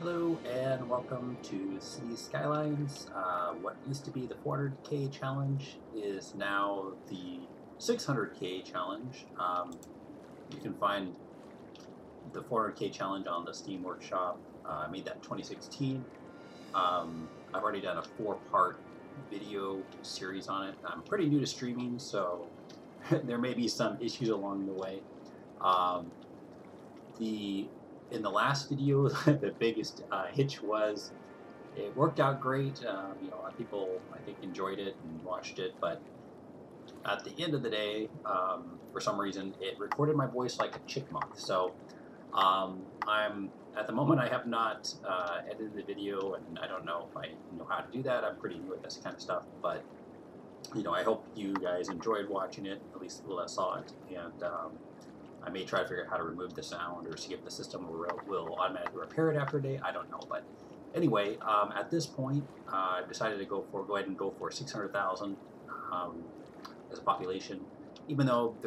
Hello and welcome to Cities Skylines. What used to be the 400K challenge is now the 600K challenge. You can find the 400K challenge on the Steam Workshop. I made that in 2016. I've already done a 4-part video series on it. I'm pretty new to streaming, so there may be some issues along the way. In the last video, the biggest hitch was it worked out great. A lot of people, I think, enjoyed it and watched it, but at the end of the day, for some reason, it recorded my voice like a chipmunk. So I'm at the moment I have not edited the video, and I don't know if I know how to do that. I'm pretty new at this kind of stuff, but I hope you guys enjoyed watching it, at least the people that saw it, and I may try to figure out how to remove the sound or see if the system will automatically repair it after a day. I don't know, but anyway, at this point, I've decided to go ahead and go for 600,000 as a population, even though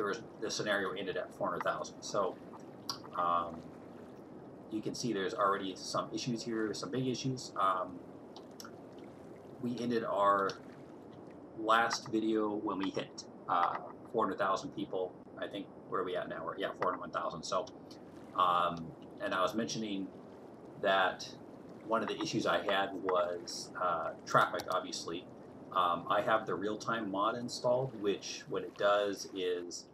the scenario ended at 400,000. So you can see there's already some issues here, some big issues. We ended our last video when we hit 400,000 people. I think, where are we at now? We're 401,000. So, and I was mentioning that one of the issues I had was traffic, obviously. I have the real-time mod installed, which what it does is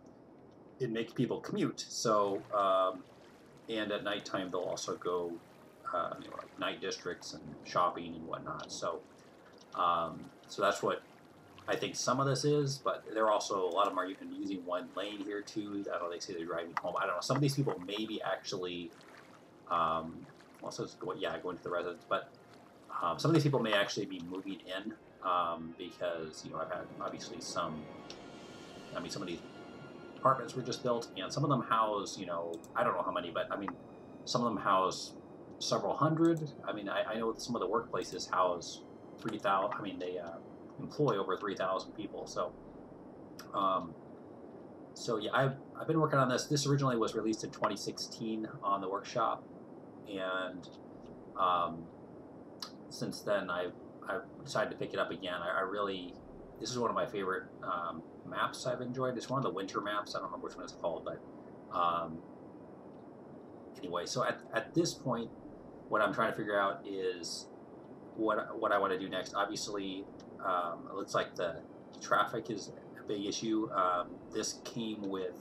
it makes people commute. So, and at nighttime they'll also go, like night districts and shopping and whatnot. So, so that's what I think some of this is, but there are also a lot of them are even using one lane here too. I don't know, they say they're driving home. I don't know. Some of these people maybe actually, going to the residence, but some of these people may actually be moving in because I've had obviously some of these apartments were just built, and some of them house I don't know how many, but I mean some of them house several hundred. I mean I know some of the workplaces house 3,000. I mean they employ over 3,000 people. So, yeah, I've been working on this. This originally was released in 2016 on the workshop, and since then I've decided to pick it up again. This is one of my favorite maps I've enjoyed. It's one of the winter maps. I don't remember which one it's called, but anyway. So at this point, what I'm trying to figure out is what I want to do next. Obviously, it looks like the traffic is a big issue. This came with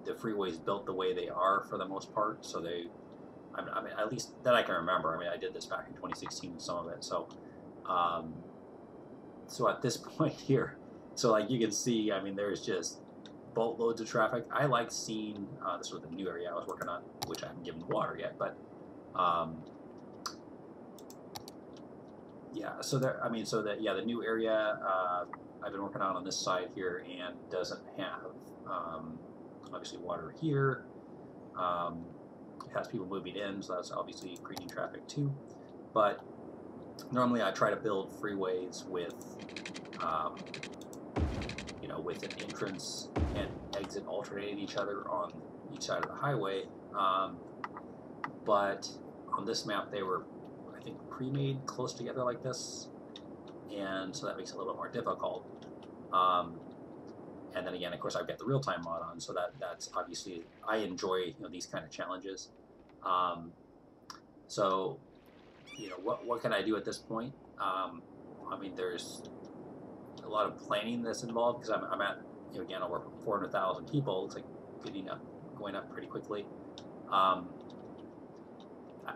the freeways built the way they are for the most part. So I mean, at least that I can remember. I mean, I did this back in 2016, some of it. So, so at this point here, so like you can see, I mean, there's just boatloads of traffic. I like seeing this was the new area I was working on, which I haven't given water yet, but. Yeah, so the new area I've been working on this side here and doesn't have obviously water here. It has people moving in, so that's obviously increasing traffic too. But normally I try to build freeways with with an entrance and exit alternating each other on each side of the highway. But on this map they were, I think, pre-made close together like this, and so that makes it a little bit more difficult. And then again, of course, I've got the real-time mod on, so that's obviously I enjoy these kind of challenges. So what can I do at this point? I mean, there's a lot of planning that's involved because I'm at again over 400,000 people. It's like going up pretty quickly.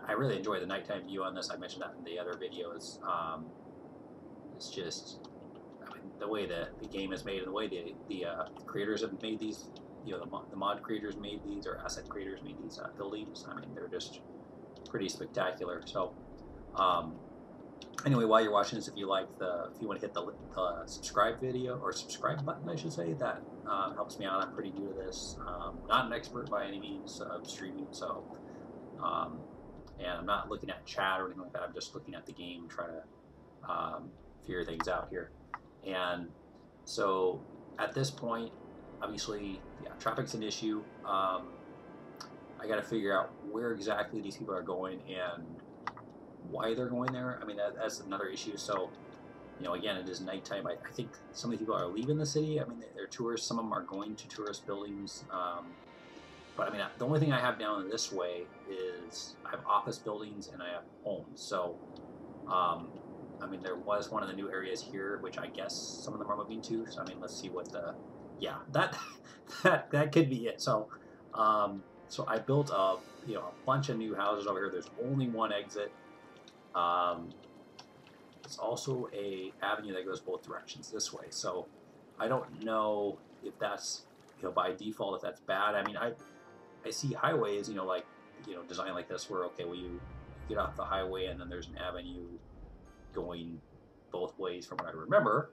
I really enjoy the nighttime view on this. I mentioned that in the other videos. It's just, I mean, the way the game is made and the way the creators have made these, the mod creators made these, or asset creators made these buildings. I mean, they're just pretty spectacular. So, anyway, while you're watching this, if you want to hit the subscribe button, I should say, that helps me out. I'm pretty new to this. Not an expert by any means of streaming, so. And I'm not looking at chat or anything like that. I'm just looking at the game, trying to figure things out here. And so at this point, obviously, yeah, traffic's an issue. I got to figure out where exactly these people are going and why they're going there. I mean, that's another issue. So, you know, again, it is nighttime. I think some of the people are leaving the city. I mean, they're tourists. Some of them are going to tourist buildings. But I mean, the only thing I have down this way is I have office buildings and I have homes. So, I mean, there was one of the new areas here, which I guess some of them are moving to. So, I mean, let's see what the, yeah, that could be it. So, so I built a bunch of new houses over here. There's only one exit. It's also a avenue that goes both directions this way. So, I don't know if that's by default if that's bad. I mean, I see highways, like, designed like this where, okay, well, you get off the highway and then there's an avenue going both ways from what I remember.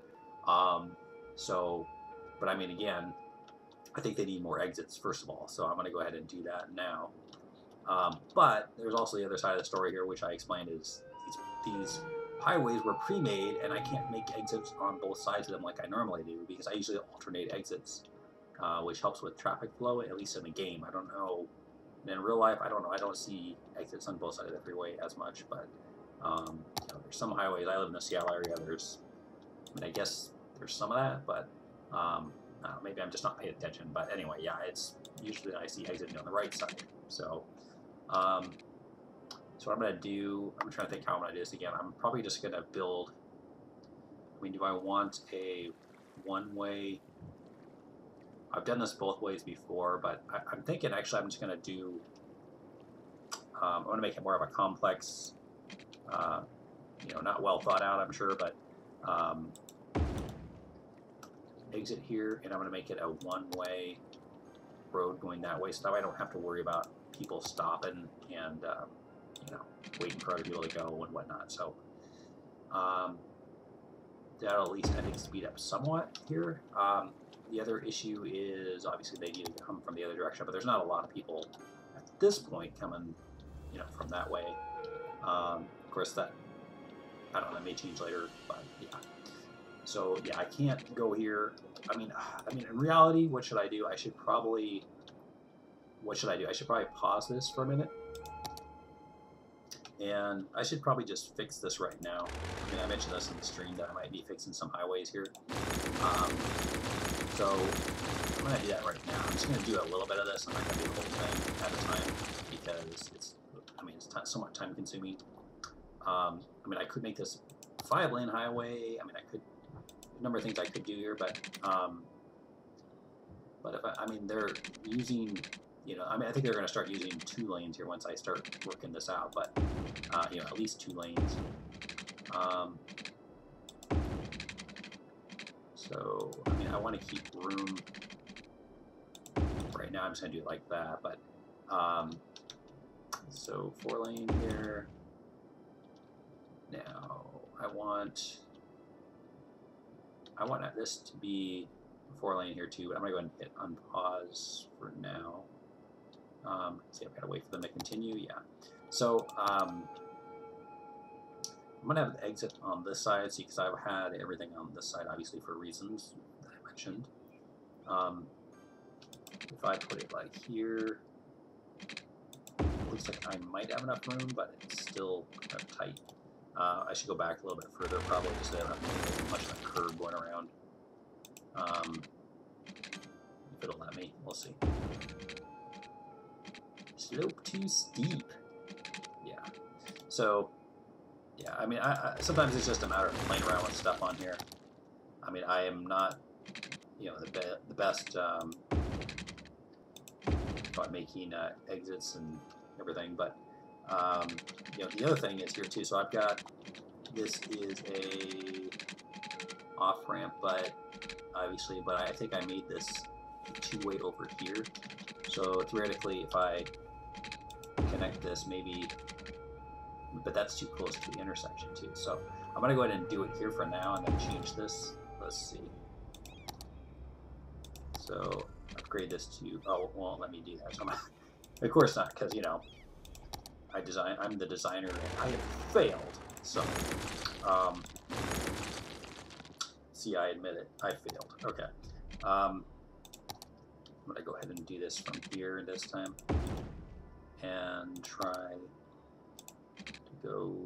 So, but I mean, again, I think they need more exits, first of all. So I'm going to go ahead and do that now. But there's also the other side of the story here, which I explained is these highways were pre-made and I can't make exits on both sides of them like I normally do because I usually alternate exits. Which helps with traffic flow, at least in the game. I don't know. In real life, I don't know. I don't see exits on both sides of the freeway as much, but there's some highways. I live in the Seattle area. I guess there's some of that, but maybe I'm just not paying attention. But anyway, yeah, it's usually I see exiting on the right side. So, so what I'm gonna do, I'm trying to think how I'm gonna do this again. I'm probably just gonna build. I mean, do I want a one-way? I've done this both ways before, but I'm thinking actually I'm just going to do, I want to make it more of a complex, not well thought out, I'm sure, but exit here, and I'm going to make it a one-way road going that way, so that way I don't have to worry about people stopping and, waiting for other people to go and whatnot. So that'll at least, I think, speed up somewhat here. The other issue is obviously they need to come from the other direction, but there's not a lot of people at this point coming, from that way. Of course, that I don't know, that may change later, but yeah. So yeah, I can't go here. I mean, in reality, what should I do? What should I do? I should probably pause this for a minute, and I should probably just fix this right now. I mean, I mentioned this in the stream that I might be fixing some highways here. So I'm going to do that right now. I'm just going to do a little bit of this. I'm not going to do the whole thing at a time because it's somewhat time consuming. I mean, I could make this 5-lane highway. I mean, I could, a number of things I could do here, but if I mean, they're using, I mean, I think they're going to start using 2 lanes here once I start working this out, but, at least 2 lanes. So, I mean, I want to keep room. Right now, I'm just going to do it like that, but, so 4-lane here. Now, I want this to be 4-lane here too, but I'm going to go ahead and hit unpause for now. See, I've got to wait for them to continue, yeah. So, I'm going to have the exit on this side, see, because I've had everything on this side, obviously, for reasons that I mentioned. If I put it like here, looks like I might have enough room, but it's still kind of tight. I should go back a little bit further, probably, just so I don't have to make much of a curve going around. If it'll let me, we'll see. Slope too steep. Yeah. So, yeah, I mean, sometimes it's just a matter of playing around with stuff on here. I mean, I am not, the best about making exits and everything, but the other thing is here too. So I've got, this is a off ramp, but obviously, but I think I made this 2-way over here. So theoretically, if I connect this, maybe. But that's too close to the intersection too. So I'm going to go ahead and do it here for now and then change this. Let's see. So upgrade this to, oh, it won't let me do that. So of course not, because, I'm the designer and I have failed. So, see, I admit it. I failed. Okay. I'm going to go ahead and do this from here this time. and try to go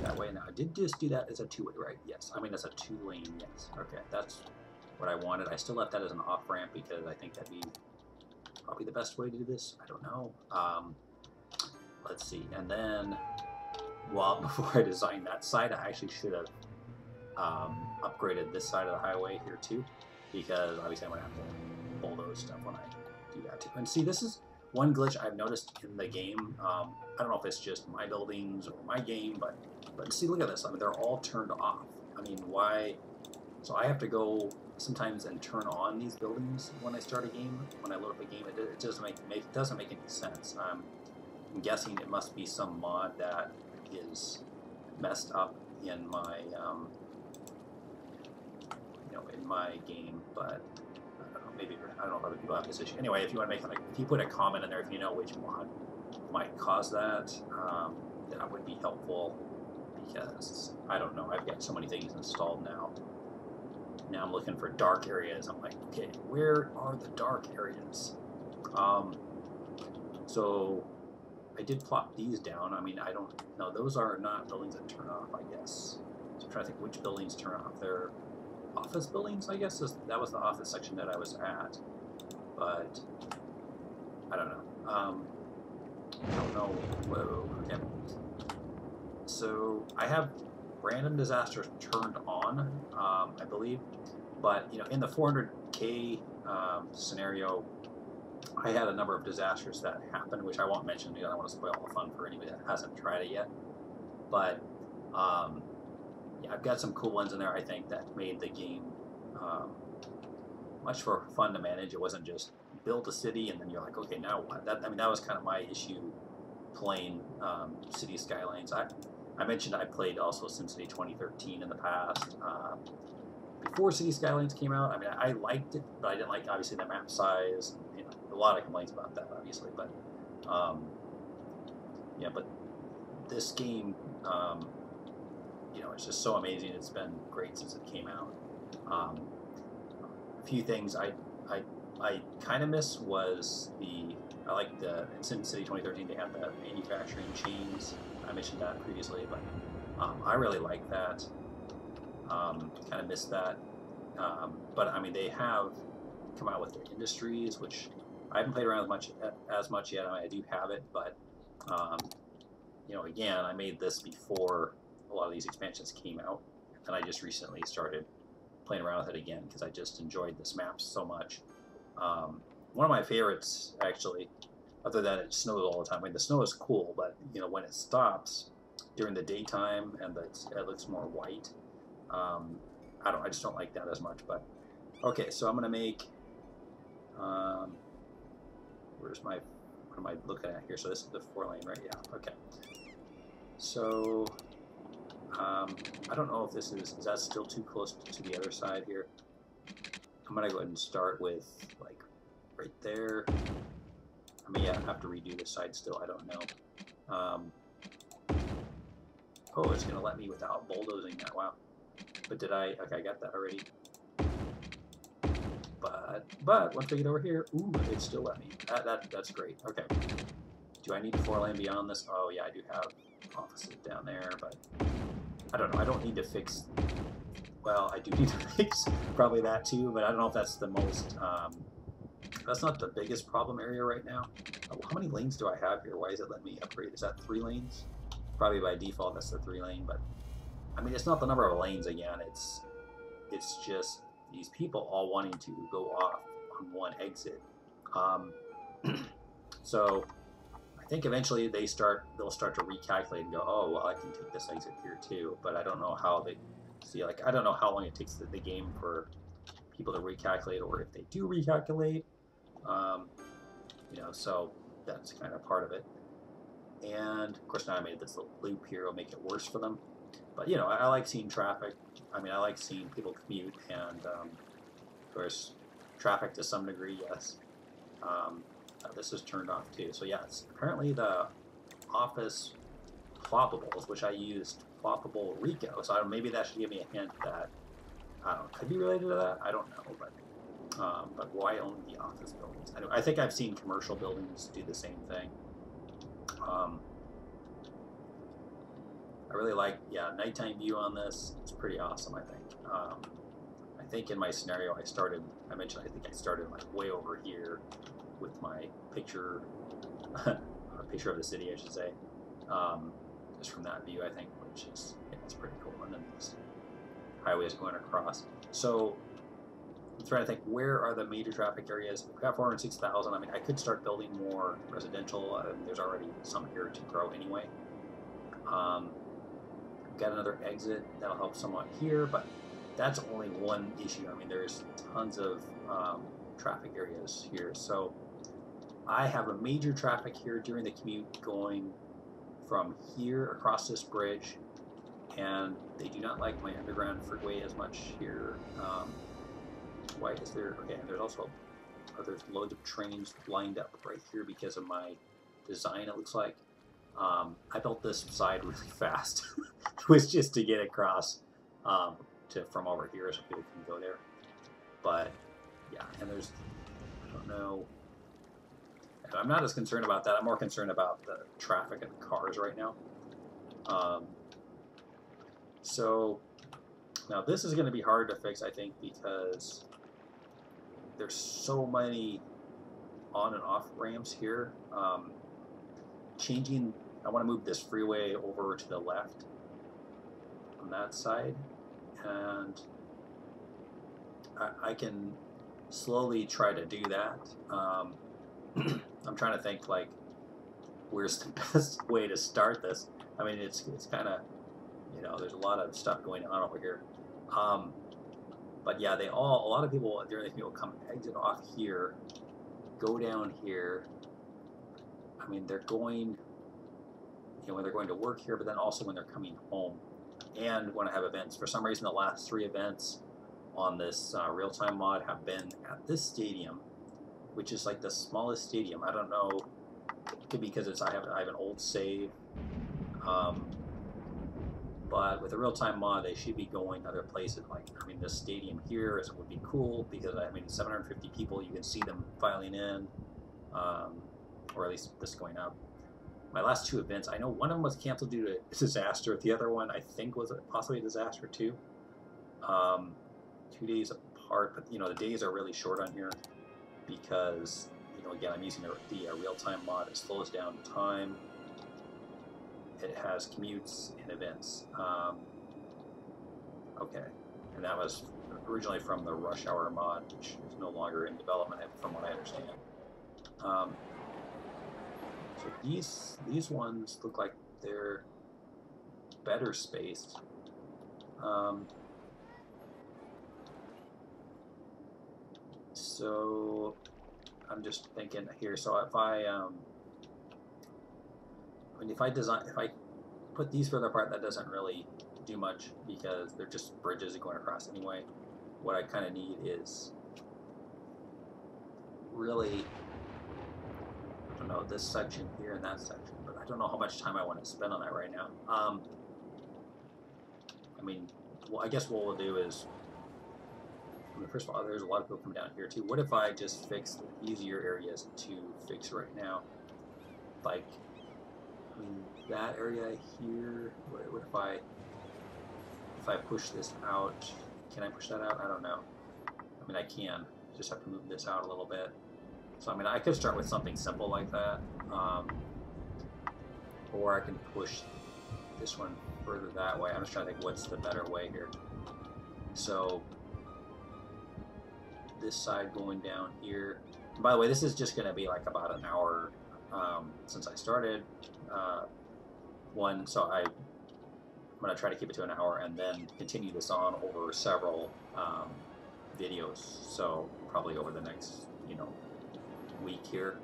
that way. Now I did just do that as a two-way, right? Yes. I mean, as a two-lane, yes. Okay, that's what I wanted. I still left that as an off-ramp because I think that'd be probably the best way to do this. I don't know. Let's see. And then, well, before I designed that side, I actually should have upgraded this side of the highway here too, because obviously I'm going to have to bulldoze stuff when I do that too. And see, this is one glitch I've noticed in the game. I don't know if it's just my buildings or my game, but see, look at this. I mean, they're all turned off. I mean, why? So I have to go sometimes and turn on these buildings when I start a game. When I load up a game, it doesn't make any sense. I'm guessing it must be some mod that is messed up in my in my game, but I don't know, maybe I don't know if other people have this issue. Anyway, if you want to make if you put a comment in there, if you know which mod might cause that, that would be helpful, because I don't know. I've got so many things installed now. Now I'm looking for dark areas. I'm like, okay, where are the dark areas? So I did plop these down. I mean, I don't know. Those are not buildings that turn off, I guess. So I'm trying to think which buildings turn off. They're office buildings, I guess. That was the office section that I was at. But I don't know. I don't know. Whoa. Okay. So I have random disasters turned on, I believe. But in the 400K scenario, I had a number of disasters that happened, which I won't mention because I don't want to spoil all the fun for anybody that hasn't tried it yet. But yeah, I've got some cool ones in there, I think, that made the game much more fun to manage. It wasn't just build a city and then you're like, okay, now what? That was kind of my issue playing Cities Skylines. I mentioned I played also SimCity 2013 in the past. Before Cities Skylines came out, I mean, I liked it, but I didn't like, obviously, the map size. A lot of complaints about that, obviously. But, yeah, but this game, it's just so amazing. It's been great since it came out. A few things I kind of miss was I like the in SimCity 2013 they had the manufacturing chains. I mentioned that previously, but I really like that. Kind of missed that. But I mean, they have come out with their industries, which I haven't played around as much yet. I mean, I do have it, but again, I made this before a lot of these expansions came out, and I just recently started playing around with it again because I just enjoyed this map so much. One of my favorites, actually, other than it snows all the time. I mean, the snow is cool, but when it stops during the daytime and it looks more white, I just don't like that as much. But okay, so I'm gonna make. What am I looking at here? So this is the 4-lane, right? Yeah. Okay. So I don't know if this is that still too close to the other side here. I'm gonna go ahead and start with like right there. I mean, yeah, I have to redo this side still. I don't know. Oh, it's gonna let me without bulldozing that. Wow. But did I? Okay, I got that already. But once we get over here, ooh, it still let me. That's great. Okay. Do I need a 4-lane beyond this? Oh yeah, I do have offices down there, but I don't know. I don't need to fix. Well, I do need to fix probably that too, but I don't know if that's the most. That's not the biggest problem area right now. How many lanes do I have here? Why is it letting me upgrade? Is that 3 lanes? Probably by default that's the 3-lane, but I mean, it's not the number of lanes again. It's just these people all wanting to go off on one exit. So I think eventually they'll start to recalculate and go, oh well, I can take this exit here too. But I don't know how they see. Like, I don't know how long it takes the game for people to recalculate, or if they do recalculate. So that's kind of part of it. And of course, now I made this little loop here. It'll make it worse for them. But I like seeing traffic. I mean, I like seeing people commute, and of course, traffic to some degree, yes. This is turned off too. So yeah, it's apparently the office floppables, which I used floppable Rico. So maybe that should give me a hint that I don't know, could be related to that. I don't know, but But why only the office buildings? I think I've seen commercial buildings do the same thing. I really like, yeah, nighttime view on this. It's pretty awesome, I think. I think in my scenario I mentioned I think I started like way over here with my picture, a picture of the city, I should say. Just from that view, I think, which is, yeah, it's pretty cool. And then these highways going across. So I'm trying to think, where are the major traffic areas? We've got 406,000. I mean, I could start building more residential. There's already some here to grow anyway. Got another exit that'll help somewhat here, but that's only one issue. I mean, there's tons of traffic areas here. So I have a major traffic here during the commute going from here across this bridge, and they do not like my underground freeway as much here. Why is there? Okay, there's also there's loads of trains lined up right here because of my design, it looks like. I built this side really fast. It was just to get across from over here so people can go there. But yeah, and there's, I don't know, I'm not as concerned about that. I'm more concerned about the traffic and the cars right now. So now this is going to be hard to fix, I think, because there's so many on and off ramps here. I want to move this freeway over to the left on that side, and I can slowly try to do that. I'm trying to think, like, where's the best way to start this. I mean, it's kind of, you know, there's a lot of stuff going on over here. But yeah, a lot of people during the commute will come exit off here, go down here. I mean, they're going, you know, when they're going to work here, but then also when they're coming home and when I have events. For some reason, the last 3 events on this real-time mod have been at this stadium, which is like the smallest stadium. I don't know, it could be because I have an old save. But with a real-time mod, they should be going other places. Like, I mean, this stadium here would be cool because, I mean, 750 people, you can see them filing in, or at least this going up. My last 2 events, I know one of them was canceled due to a disaster. The other one, I think, was possibly a disaster too. 2 days apart, but you know, the days are really short on here because, you know, again, I'm using the real-time mod. It slows down time. It has commutes and events. Okay, and that was originally from the rush hour mod, which is no longer in development, from what I understand. So these ones look like they're better spaced. So I'm just thinking here. So if I if I put these further apart, that doesn't really do much because they're just bridges going across anyway. What I kind of need is really, I don't know, this section here and that section, but I don't know how much time I want to spend on that right now. I mean, well, I guess what we'll do is, I mean, first of all, there's a lot of people coming down here too. What if I just fix the easier areas to fix right now? Like, I mean, that area here, what if I push this out? Can I push that out? I don't know. I mean, I can. Just have to move this out a little bit. So, I mean, I could start with something simple like that. Or I can push this one further that way. I'm just trying to think what's the better way here. So, this side going down here. And by the way, this is just going to be like about an hour since I started one. So I'm going to try to keep it to an hour and then continue this on over several videos. So probably over the next, you know, week here.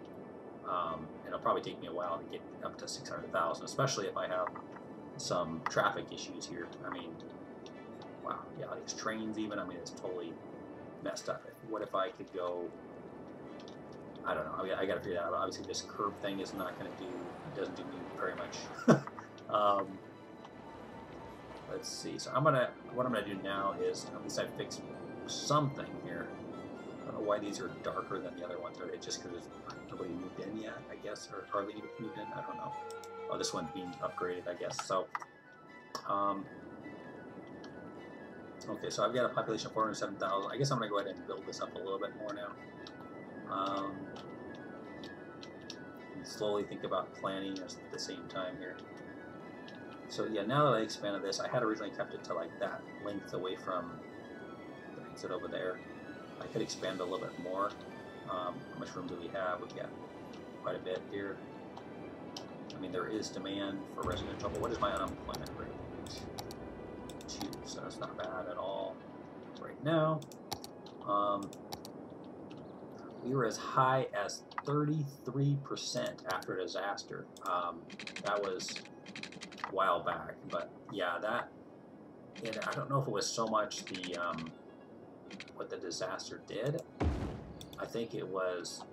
It'll probably take me a while to get up to 600,000, especially if I have some traffic issues here. I mean, wow, yeah, these trains even, I mean, it's totally messed up. What if I could go, I don't know, I mean, I got to figure that out. Obviously, this curve thing is not going to do, it doesn't do me very much. Let's see. So what I'm gonna do now is, at least I fixed something here. know why these are darker than the other ones. Are they just because nobody moved in yet, I guess, or hardly moved in? I don't know. Oh, this one's being upgraded, I guess. So, okay, so I've got a population of 407,000. I guess I'm going to go ahead and build this up a little bit more now. And slowly think about planning at the same time here. So yeah, now that I expanded this, I had originally kept it to like that length away from the exit over there. I could expand a little bit more. How much room do we have? We've got quite a bit here. I mean, there is demand for residential, but what is my unemployment rate? 2, so that's not bad at all right now. We were as high as 33% after a disaster. That was a while back, but yeah, that, and I don't know if it was so much the what the disaster did. I think it was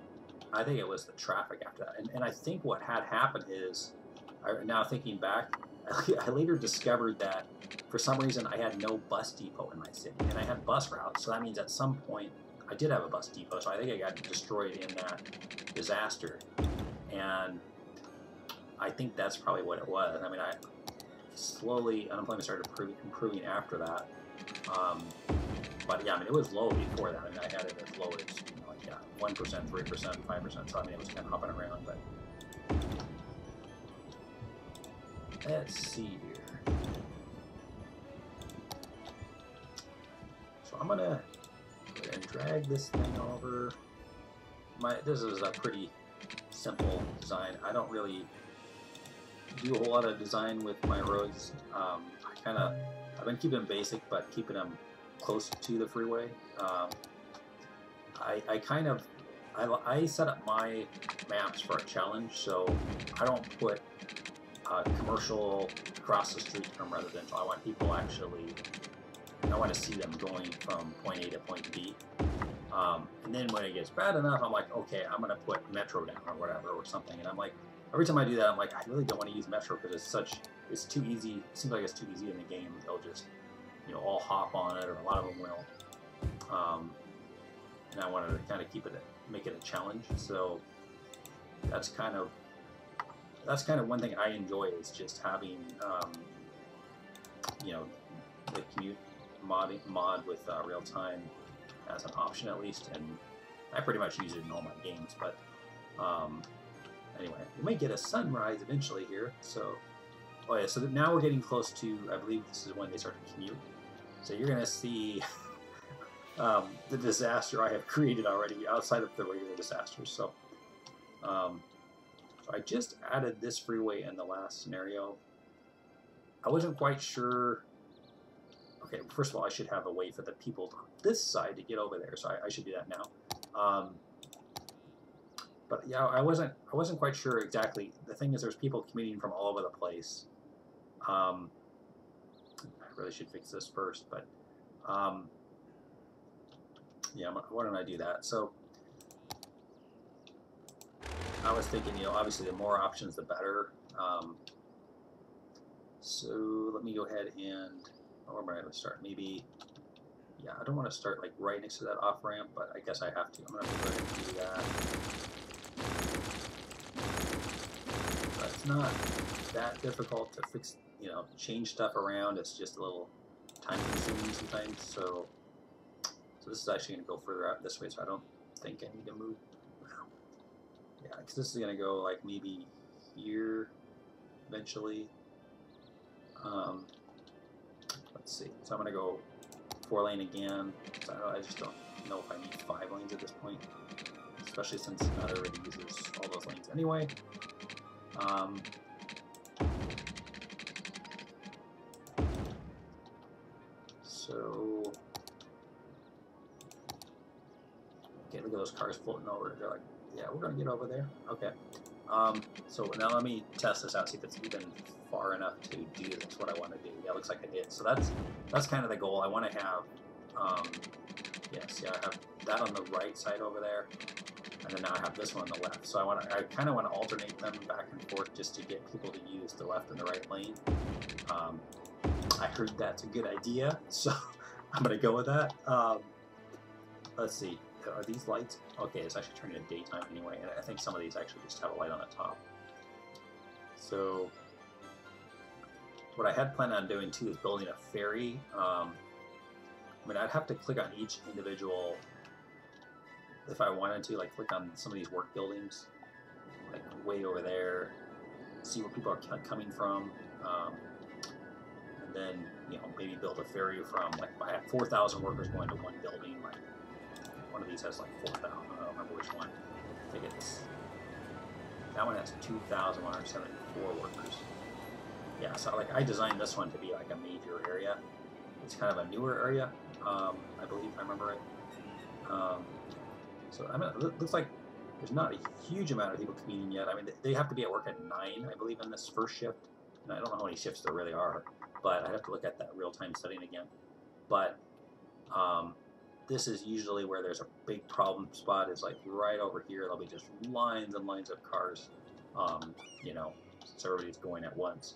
the traffic after that, and I think what had happened is, now thinking back, I later discovered that for some reason I had no bus depot in my city, and I had bus routes, so that means at some point I did have a bus depot, so I think I got destroyed in that disaster, and I think that's probably what it was. I mean, slowly unemployment started improving after that, but yeah, I mean, it was low before that. I mean, I had it as low as, you know, like, yeah, 1%, 3%, 5%, so I mean, it was kind of hopping around, but let's see here. So I'm gonna go ahead and drag this thing over. This is a pretty simple design. I don't really do a whole lot of design with my roads. I've been keeping them basic, but keeping them close to the freeway. I set up my maps for a challenge, so I don't put commercial across the street from residential. I want people actually, I want to see them going from point A to point B. And then when it gets bad enough, I'm like, okay, I'm going to put Metro down or whatever or something. And I'm like, every time I do that, I'm like, I really don't want to use Metro because it's too easy. It seems like it's too easy in the game. They'll just, you know, all hop on it, or a lot of them will. And I wanted to kind of make it a challenge. So that's kind of one thing I enjoy, is just having, you know, the commute mod with real time as an option at least, and I pretty much use it in all my games. But anyway, we might get a sunrise eventually here. So, oh yeah, so now we're getting close to, I believe this is when they start to commute. So you're gonna see the disaster I have created already outside of the regular disasters. So I just added this freeway in the last scenario. I wasn't quite sure. Okay, first of all, I should have a way for the people on this side to get over there, so I should do that now. But yeah, I wasn't quite sure exactly. The thing is, there's people commuting from all over the place. I really should fix this first, but yeah, why don't I do that? So I was thinking, you know, obviously the more options, the better. So let me go ahead and, where am I going to start? Maybe, yeah, I don't want to start like right next to that off ramp, but I guess I have to. I'm going to go ahead and do that. But it's not that difficult to fix, you know, change stuff around. It's just a little time consuming sometimes. So this is actually going to go further out this way, so I don't think I need to move. Yeah, because this is going to go like maybe here eventually. Let's see. So I'm going to go 4-lane again. So I just don't know if I need 5 lanes at this point, especially since not already uses all those lanes anyway. So, okay, look at those cars floating over. They're like, yeah, we're going to get over there. Okay. So now let me test this out, see if it's even far enough to do this, what I want to do. Yeah, it looks like it is. So that's kind of the goal. I want to have, yeah, see, I have that on the right side over there, and then now I have this one on the left. So I kind of want to alternate them back and forth just to get people to use the left and the right lane. I heard that's a good idea, so I'm going to go with that. Let's see. are these lights? Okay, it's actually turning to daytime anyway, and I think some of these actually just have a light on the top. So what I had planned on doing too is building a ferry. I mean, I'd have to click on each individual if I wanted to, like click on some of these work buildings, like way over there, see where people are coming from, and then maybe build a ferry from, like if I had 4,000 workers going to one building, like one of these has like 4,000. I don't remember which one. I think it's that one has 2,174 workers. Yeah, so like I designed this one to be like a major area. It's kind of a newer area, I believe, if I remember it. So I mean, it looks like there's not a huge amount of people commuting yet. I mean, they have to be at work at 9, I believe, in this first shift. And I don't know how many shifts there really are, but I have to look at that real-time setting again. But this is usually where there's a big problem spot, is like right over here. There'll be just lines and lines of cars, so everybody's going at once.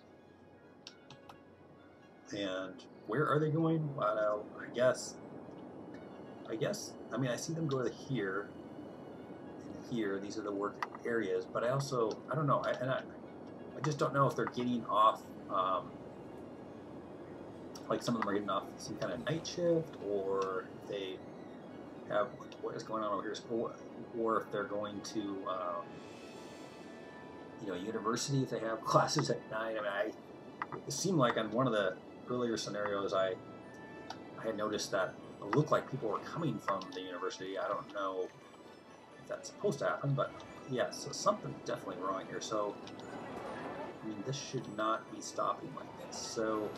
And where are they going? Well, I guess, I mean, I see them go to here and here. These are the work areas, but I don't know. I just don't know if they're getting off, like some of them are getting off some kind of night shift, or if they have, what is going on over here, or if they're going to, university, if they have classes at night. I mean, it seemed like on one of the earlier scenarios, I had noticed that it looked like people were coming from the university. I don't know if that's supposed to happen, but yeah, so something's definitely wrong here. So, I mean, this should not be stopping like this. So,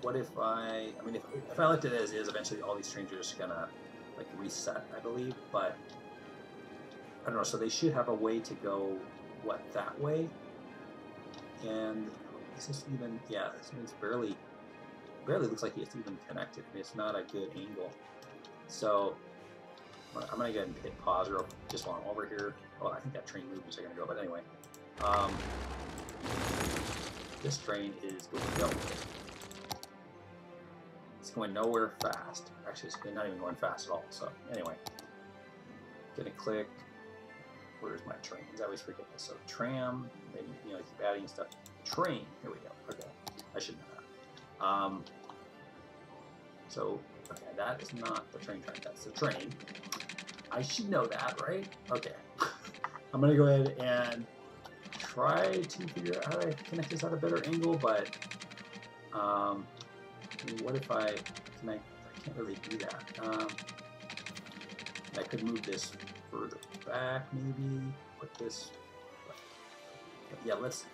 what if if I left it as is, eventually all these trains are just gonna like reset, I believe, but I don't know. So they should have a way to go, that way? And is this even, yeah, this one's barely looks like it's even connected. I mean, it's not a good angle. So I'm gonna go ahead and hit pause real just while I'm over here. Well, I think that train moved a second ago, but anyway. This train is going to go. It's going nowhere fast. Actually, it's not even going fast at all. So anyway, gonna click. Where's my trains? I always forget this. So tram, maybe keep adding stuff. Train. Here we go. Okay, I should know that. So okay, that is not the train. That's the train. I should know that, right? Okay. I'm gonna go ahead and try to figure out how to connect this at a better angle, but I mean, what if I can't really do that. I could move this further back, maybe put this. Yeah, let's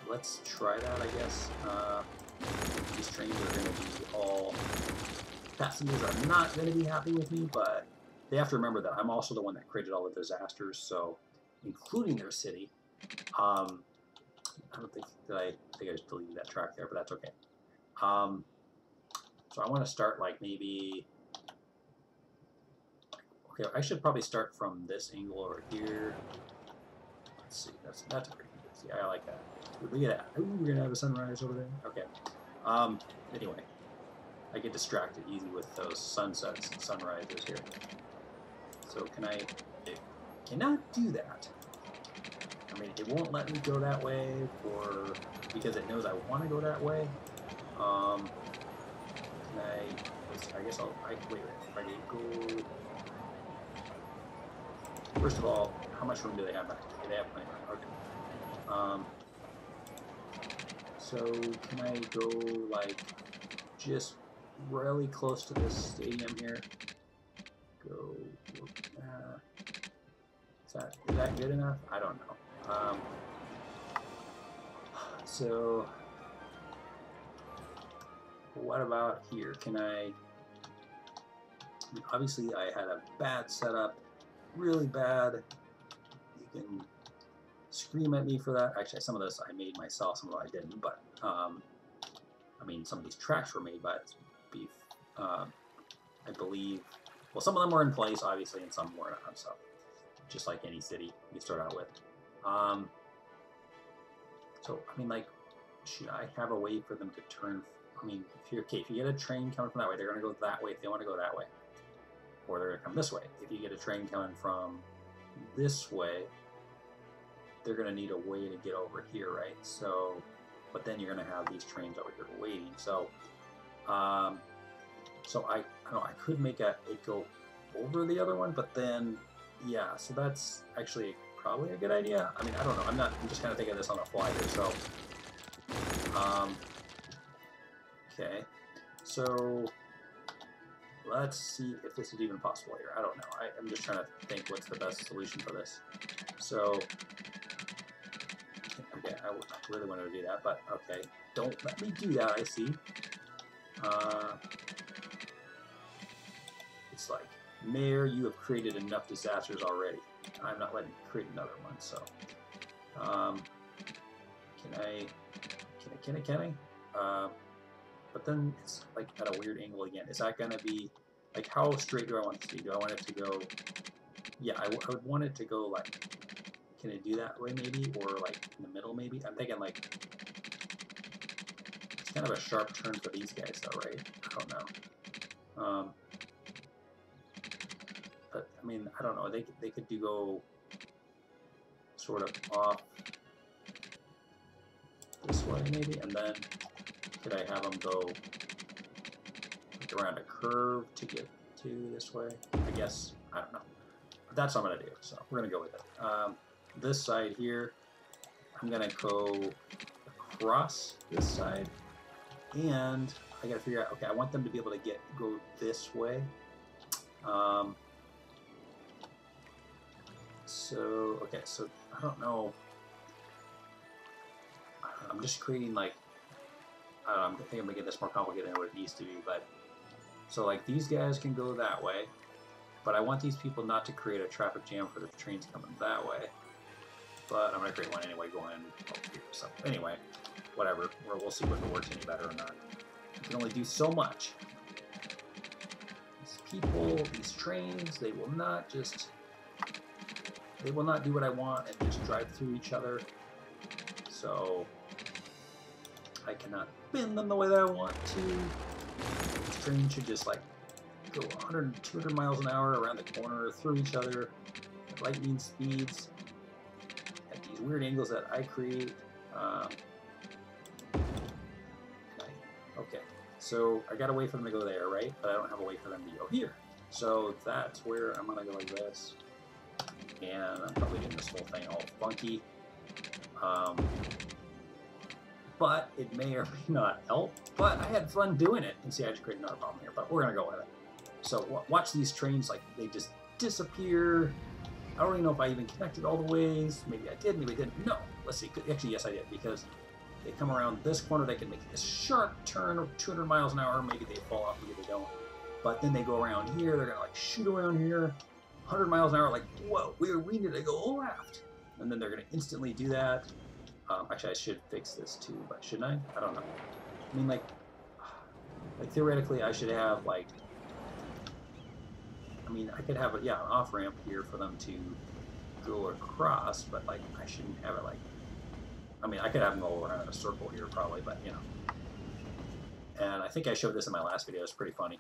try that, I guess. These trains are going to be all. Passengers are not going to be happy with me, but they have to remember that I'm also the one that created all the disasters, so including their city. I don't think that I just deleted that track there, but that's okay. So I want to start like maybe. Okay, I should probably start from this angle over here. Let's see, that's pretty good. See, I like that. Look at that. Ooh, we're gonna have a sunrise over there. Okay. Anyway, I get distracted easy with those sunsets and sunrises here. So it cannot do that. I mean, it won't let me go that way because it knows I want to go that way. I guess wait, if I go. First of all, how much room do they have back there? They have plenty of room. Okay. So can I go like just really close to this stadium here? Go. Is that good enough? I don't know. So what about here? Obviously I had a bad setup. Really bad. You can scream at me for that. Actually, some of this I made myself, some of it I didn't, but I mean, some of these tracks were made by Beef. I believe, well, some of them were in place, obviously, and some were not, so just like any city you start out with. So, I mean, like, should I have a way for them to turn? I mean, if you get a train coming from that way, they're going to go that way if they want to go that way. or they're going to come this way. If you get a train coming from this way, they're going to need a way to get over here, right? So, but then you're going to have these trains over here waiting. So, so I don't know, I could make it go over the other one, but then, yeah, so that's actually probably a good idea. I mean, I don't know. I'm just kind of thinking of this on the fly here. So, okay. So, let's see if this is even possible here. I don't know. I'm just trying to think what's the best solution for this. So, okay, I really wanted to do that, but okay. Don't let me do that, I see. It's like, Mayor, you have created enough disasters already. I'm not letting you create another one, so. Can I? But then it's like at a weird angle again. Is that gonna be, like, how straight do I want this to be? Do I want it to go, yeah, I would want it to go like, can it do that way maybe? Or like in the middle maybe? I'm thinking like, it's kind of a sharp turn for these guys though, right? I don't know. But I mean, I don't know. They could do go sort of off this way maybe, and then could I have them go around a curve to get to this way? I guess, I don't know. But that's what I'm gonna do, so we're gonna go with it. This side here, I'm gonna go across this side, and I gotta figure out, okay, I want them to be able to go this way. So, okay, so I don't know. I'm just creating like, I think I'm making this more complicated than what it needs to be, but so like these guys can go that way, but I want these people not to create a traffic jam for the trains coming that way. But I'm gonna create one anyway going over here. So anyway, whatever. We'll see if it works any better or not. You can only do so much. These people, these trains, they will not do what I want and just drive through each other. So I cannot bend them the way that I want to. This train should just like go 100, 200 miles an hour around the corner, through each other, at lightning speeds, at these weird angles that I create. Okay, so I got a way for them to go there, right? But I don't have a way for them to go here. So that's where I'm gonna go like this. And I'm probably getting this whole thing all funky. But it may or may not help. But I had fun doing it. And see, I just created another problem here, but we're gonna go with it. So watch these trains, like they just disappear. I don't even know if I even connected all the ways. Maybe I did, maybe I didn't. No, let's see. Actually, yes, I did, because they come around this corner, they can make this sharp turn of 200 miles an hour. Maybe they fall off, maybe they don't. But then they go around here, they're gonna like shoot around here, 100 miles an hour, like, whoa, we need to go left. And then they're gonna instantly do that. Actually, I should fix this too, but shouldn't I? I don't know. I mean, like theoretically, I should have like, I mean, I could have an off ramp here for them to go across, but like, I shouldn't have it like, I mean, I could have them go around in a circle here probably, but you know. And I think I showed this in my last video. It's pretty funny.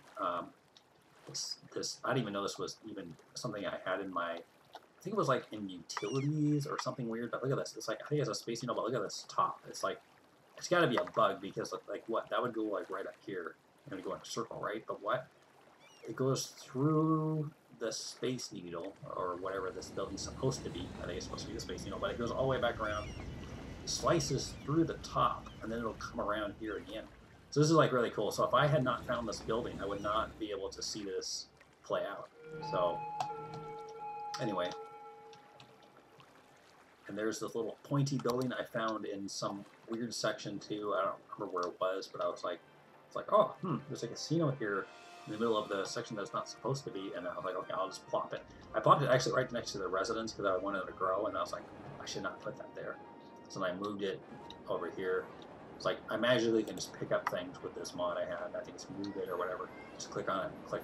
This I didn't even know this was even something I had in my, I think it was like in utilities or something weird, but look at this. It's like, I think it's a space needle, but look at this top. It's like, it's got to be a bug, because like what? That would go like right up here. It would go in a circle, right? But what? It goes through the space needle, or whatever this building's supposed to be. I think it's supposed to be the space needle, but it goes all the way back around, slices through the top, and then it'll come around here again. So this is like really cool. So if I had not found this building, I would not be able to see this play out. So anyway, and there's this little pointy building I found in some weird section too. I don't remember where it was, but I was like, it's like, oh, there's a casino here in the middle of the section that's not supposed to be. And I was like, okay, I'll just plop it. I plopped it actually right next to the residence because I wanted it to grow, and I was like, I should not put that there. So then I moved it over here. It's like, I magically can just pick up things with this mod I had. I think it's move it or whatever. Just click on it, click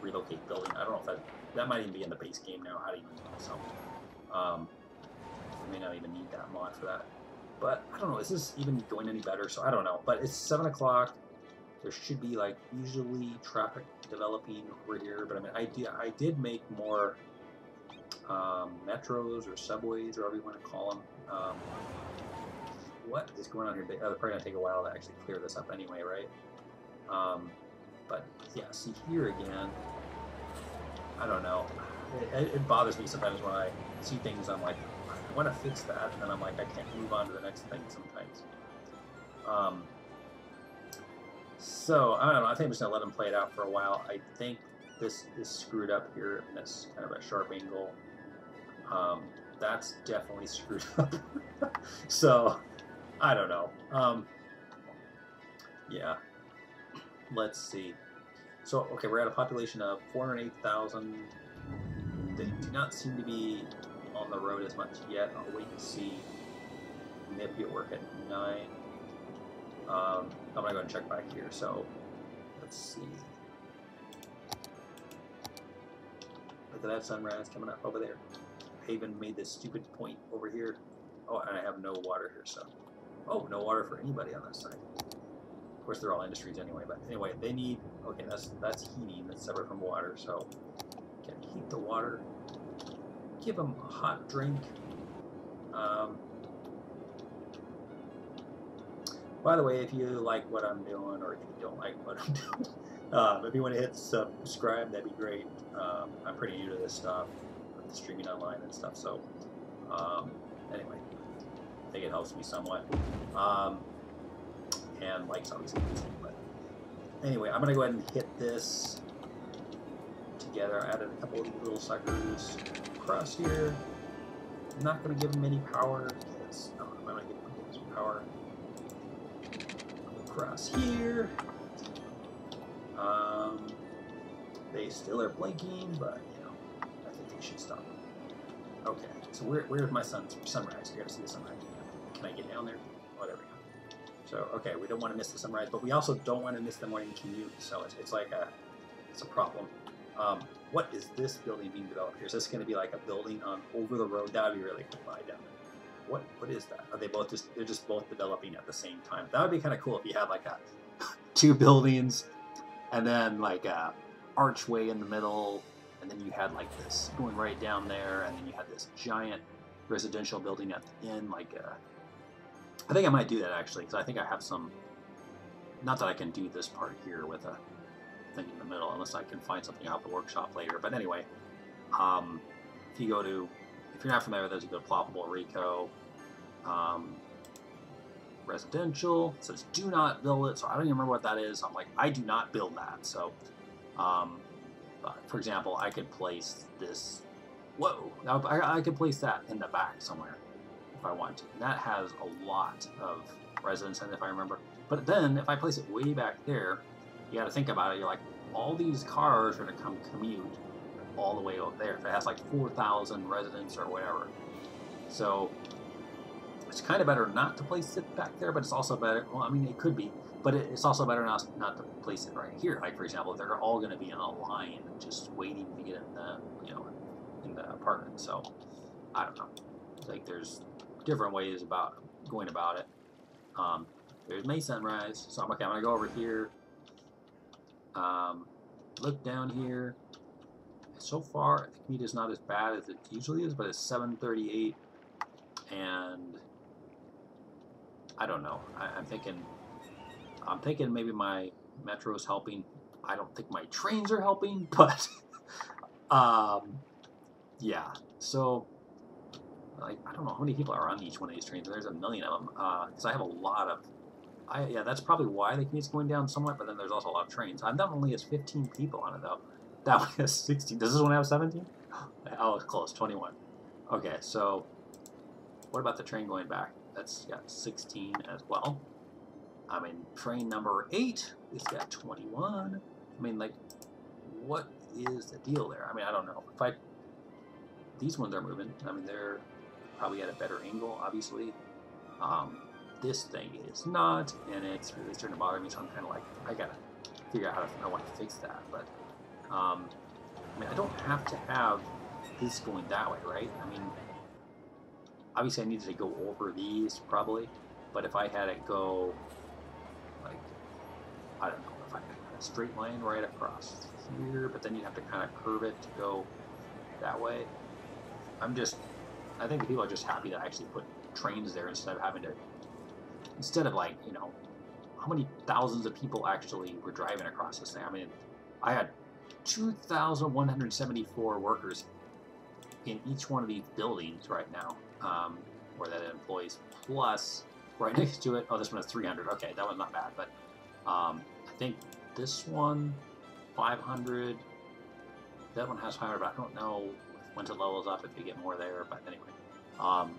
relocate building. I don't know if that might even be in the base game now. How do you even know? So, I may not even need that mod for that. But I don't know, is this even going any better? So I don't know. But it's 7 o'clock. there should be like usually traffic developing over here, but I mean I did make more metros or subways or whatever you want to call them. What is going on here? They're probably gonna take a while to actually clear this up anyway, right? But yeah, see here again. I don't know. It bothers me sometimes when I see things. I'm like, I want to fix that, and then I'm like, I can't move on to the next thing sometimes. So I don't know. I think I'm just gonna let them play it out for a while. I think this is screwed up here, and that's kind of a sharp angle. That's definitely screwed up. So I don't know. Yeah. Let's see. So okay, we're at a population of 408,000. They do not seem to be on the road as much yet. I'll wait and see. Maybe it work at 9. I'm gonna go and check back here. So let's see. Look at that sunrise coming up over there. I even made this stupid point over here. Oh, and I have no water here, so oh, no water for anybody on this side. Of course, they're all industries anyway. But anyway, they need. Okay, that's heating. That's separate from water. So can heat the water. Give them a hot drink. By the way, if you like what I'm doing, or if you don't like what I'm doing, if you want to hit subscribe, that'd be great. I'm pretty new to this stuff, with streaming online and stuff. So anyway, I think it helps me somewhat. And likes obviously. But anyway, I'm gonna go ahead and hit this together. I added a couple of little suckers across here. I'm not gonna give them any power because I'm gonna give them some power across here. They still are blinking, but you know, I think they should stop. Okay, so where's my sunrise? You gotta see the sunrise. Can I get down there? Oh, there we go. So okay, we don't want to miss the sunrise, but we also don't want to miss the morning commute. So it's like it's a problem. What is this building being developed here? Is this going to be like a building on over the road? That would be really cool. Down there. What is that? Are they both they're just both developing at the same time? That would be kind of cool if you had like a 2 buildings and then like a archway in the middle, and then you had like this going right down there, and then you had this giant residential building at the end. Like I think I might do that actually, because I think I have some. Not that I can do this part here with a thing in the middle, unless I can find something out the workshop later. But anyway, if you're not familiar, there's a good ploppable Rico residential. It says do not build it, so I don't even remember what that is. I'm like, I do not build that. So, but for example, I could place this. Whoa! I could place that in the back somewhere if I want to. And that has a lot of residents in it, if I remember. But then if I place it way back there, you got to think about it. You're like, all these cars are going to come commute all the way over there. If it has like 4,000 residents or whatever. So it's kind of better not to place it back there, but it's also better. Well, I mean, it could be, but it's also better not to place it right here. Like, for example, they're all going to be in a line just waiting to get in the, in the apartment. So I don't know. Like, there's different ways about going about it. There's May sunrise. So I'm going to go over here. Look down here. So far, the commute is not as bad as it usually is, but it's 7:38, and I don't know. I'm thinking maybe my metro is helping. I don't think my trains are helping, but yeah. So like, I don't know how many people are on each one of these trains. There's a million of them because I have a lot of. Yeah, that's probably why the commute's going down somewhat, but then there's also a lot of trains. That only has 15 people on it, though. That one has 16. Does this one have 17? Oh, it's close. 21. Okay, so what about the train going back? That's got 16 as well. I mean, train number 8 is got 21. I mean, like, what is the deal there? I mean, I don't know. These ones are moving. I mean, they're probably at a better angle, obviously. This thing is not, and it's really starting to bother me, so I'm kind of like, I gotta figure out how to fix that. But I mean, I don't have to have this going that way, right? I mean, obviously I needed to go over these probably, but if I had it go like, I don't know, a straight line right across here, but then you have to kind of curve it to go that way. I think the people are just happy that I actually put trains there instead of like, you know, how many thousands of people actually were driving across this thing? I mean, I had 2,174 workers in each one of these buildings right now, where that employees, plus right next to it, oh, this one has 300. Okay, that one's not bad, but I think this one, 500, that one has 500, but I don't know once it levels up if you get more there, but anyway. I'm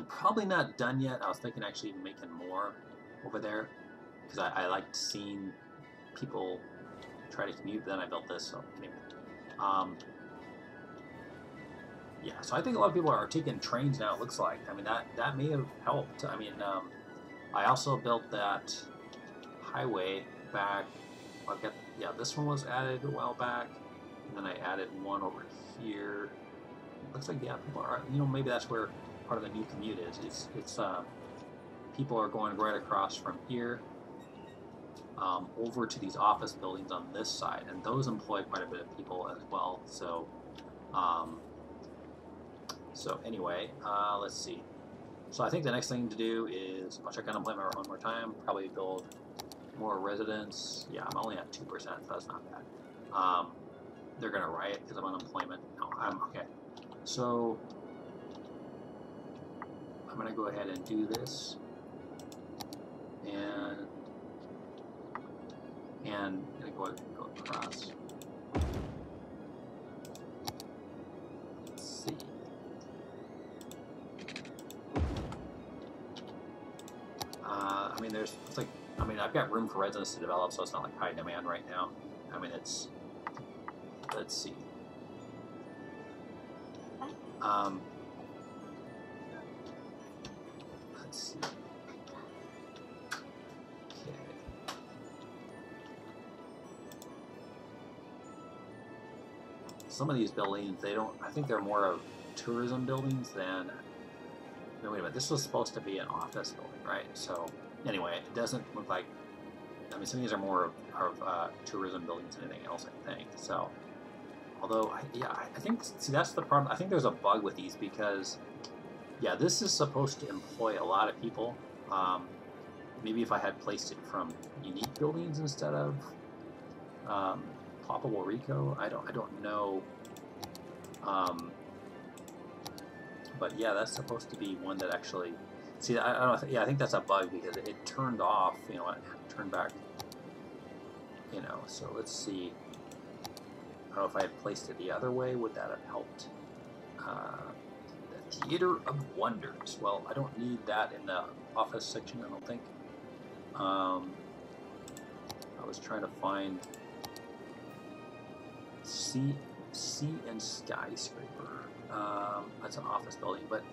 probably not done yet. I was thinking actually making more over there, because I liked seeing people try to commute, but then I built this, so anyway. Yeah, so I think a lot of people are taking trains now, it looks like. I mean, that may have helped. I mean, I also built that highway back. This one was added a while back, and then I added one over here. It looks like, yeah, people are, you know, maybe that's where part of the new commute is. It's people are going right across from here over to these office buildings on this side, and those employ quite a bit of people as well. So, anyway, let's see. So I think the next thing to do is, I'll check unemployment one more time, probably build more residents. Yeah, I'm only at 2%, so that's not bad. They're gonna riot because of unemployment. No, I'm okay. So I'm gonna go ahead and do this, and I'm gonna go across. Let's see. I mean, I've got room for residents to develop, so it's not like high demand right now. I mean, let's see. Let's see. Okay. Some of these buildings, I think they're more of tourism buildings than, no, wait a minute, this was supposed to be an office building, right? So, anyway, it doesn't look like, I mean, some of these are more of tourism buildings than anything else, I think. So, although, I think, see, that's the problem. I think there's a bug with these because, yeah, this is supposed to employ a lot of people. Maybe if I had placed it from unique buildings instead of ploppable Rico, I don't know. But yeah, that's supposed to be one that actually. See, I don't know. Yeah, I think that's a bug because it turned off. You know, it turned back. You know, so let's see. I don't know if I had placed it the other way, would that have helped? The Theater of Wonders. Well, I don't need that in the office section, I don't think. I was trying to find Sea and Skyscraper. That's an office building, but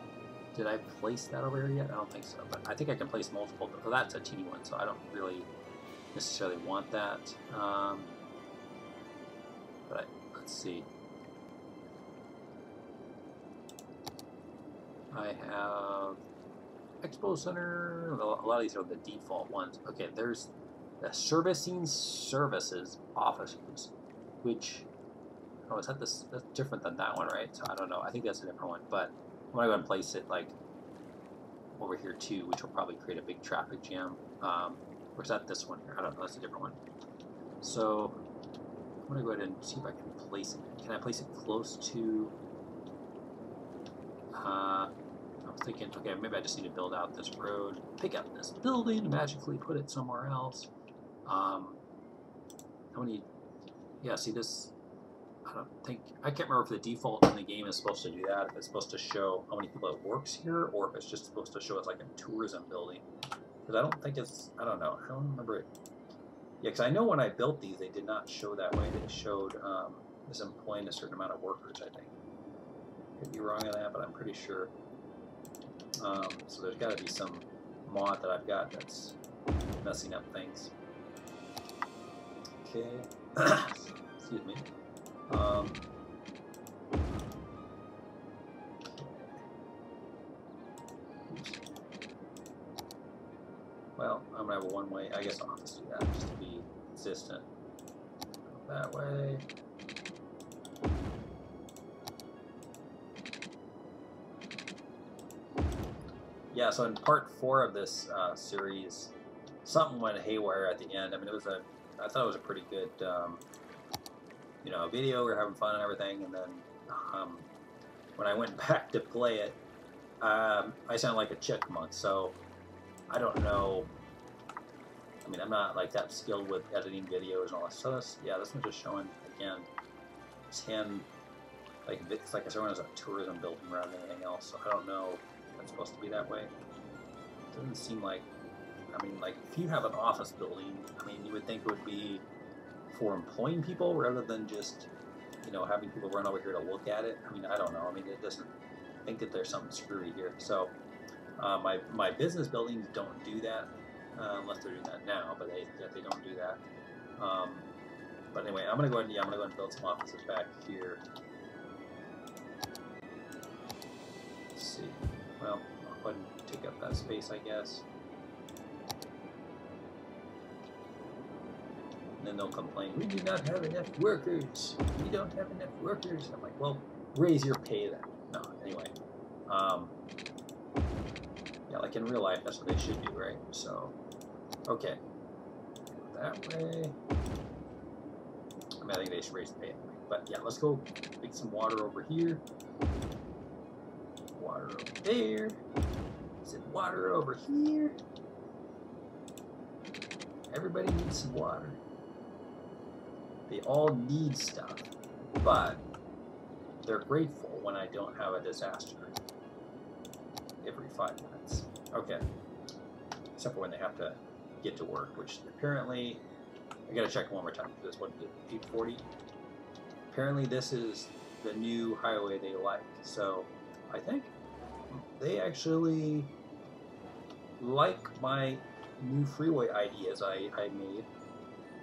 did I place that over here yet? I don't think so, but I think I can place multiple. But that's a teeny one, so I don't really necessarily want that. But let's see. I have Expo Center. A lot of these are the default ones. Okay, there's the Servicing Services offices, which, oh, is that this? That's different than that one, right? So I don't know. I think that's a different one, but I'm gonna go and place it like over here too, which will probably create a big traffic jam. Or is that this one here? I don't know. That's a different one. So I'm gonna go ahead and see if I can place it. Can I place it close to? I was thinking, okay, maybe I just need to build out this road, pick up this building, magically put it somewhere else. How many? Yeah, see this. I can't remember if the default in the game is supposed to do that, if it's supposed to show how many people it works here, or if it's just supposed to show it's like a tourism building. Because I don't think it's, I don't know, I don't remember it. Yeah, because I know when I built these, they did not show that way. They showed this employing a certain amount of workers, I think. Could be wrong on that, but I'm pretty sure. So there's got to be some mod that I've got that's messing up things. Okay. Excuse me. Oops. Well, I'm gonna have a one-way. I guess I'll have to do that just to be consistent. That way. Yeah, so in part 4 of this series, something went haywire at the end. I mean, I thought it was a pretty good, you know, video. We were having fun and everything, and then when I went back to play it, I sound like a chipmunk. So I don't know. I mean, I'm not like that skilled with editing videos and all that. So this one's just showing again 10. Like it's like everyone has a tourism building rather than anything else. So I don't know if it's supposed to be that way. It doesn't seem like. I mean, like if you have an office building, I mean, you would think it would be for employing people rather than just, you know, having people run over here to look at it. I mean, I don't know. I mean, it doesn't. I think that there's something screwy here. So my business buildings don't do that unless they're doing that now, but they don't do that. But anyway, I'm gonna go ahead and build some offices back here. Let's see. Well, I'll go ahead and take up that space, I guess. And then they'll complain, we do not have enough workers. We don't have enough workers. I'm like, well, raise your pay then. No, anyway. Yeah, like in real life, that's what they should do, right? So, okay. That way. I mean, I think they should raise the pay anyway. But yeah, let's go make some water over here. Water over there. Is it water over here? Everybody needs some water. They all need stuff, but they're grateful when I don't have a disaster every 5 minutes. Okay. Except for when they have to get to work, which apparently, I gotta check one more time. This what is it, 840? Apparently this is the new highway they like. So I think they actually like my new freeway ideas I made.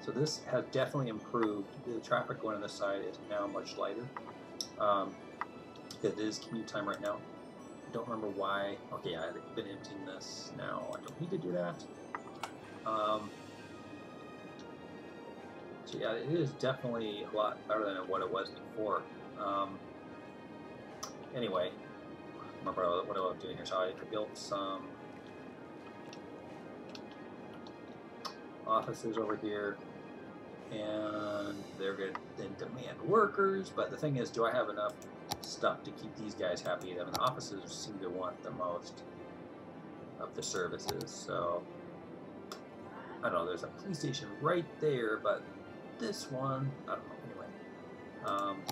So this has definitely improved. The traffic going on this side is now much lighter. It is commute time right now. I don't remember why. Okay, I've been emptying this now. I don't need to do that. So yeah, it is definitely a lot better than what it was before. Anyway, remember what I was doing here. So I built some offices over here, and they're going to then demand workers. But the thing is, do I have enough stuff to keep these guys happy? I mean, the offices seem to want the most of the services. So I don't know. There's a police station right there, but this one, I don't know. Anyway,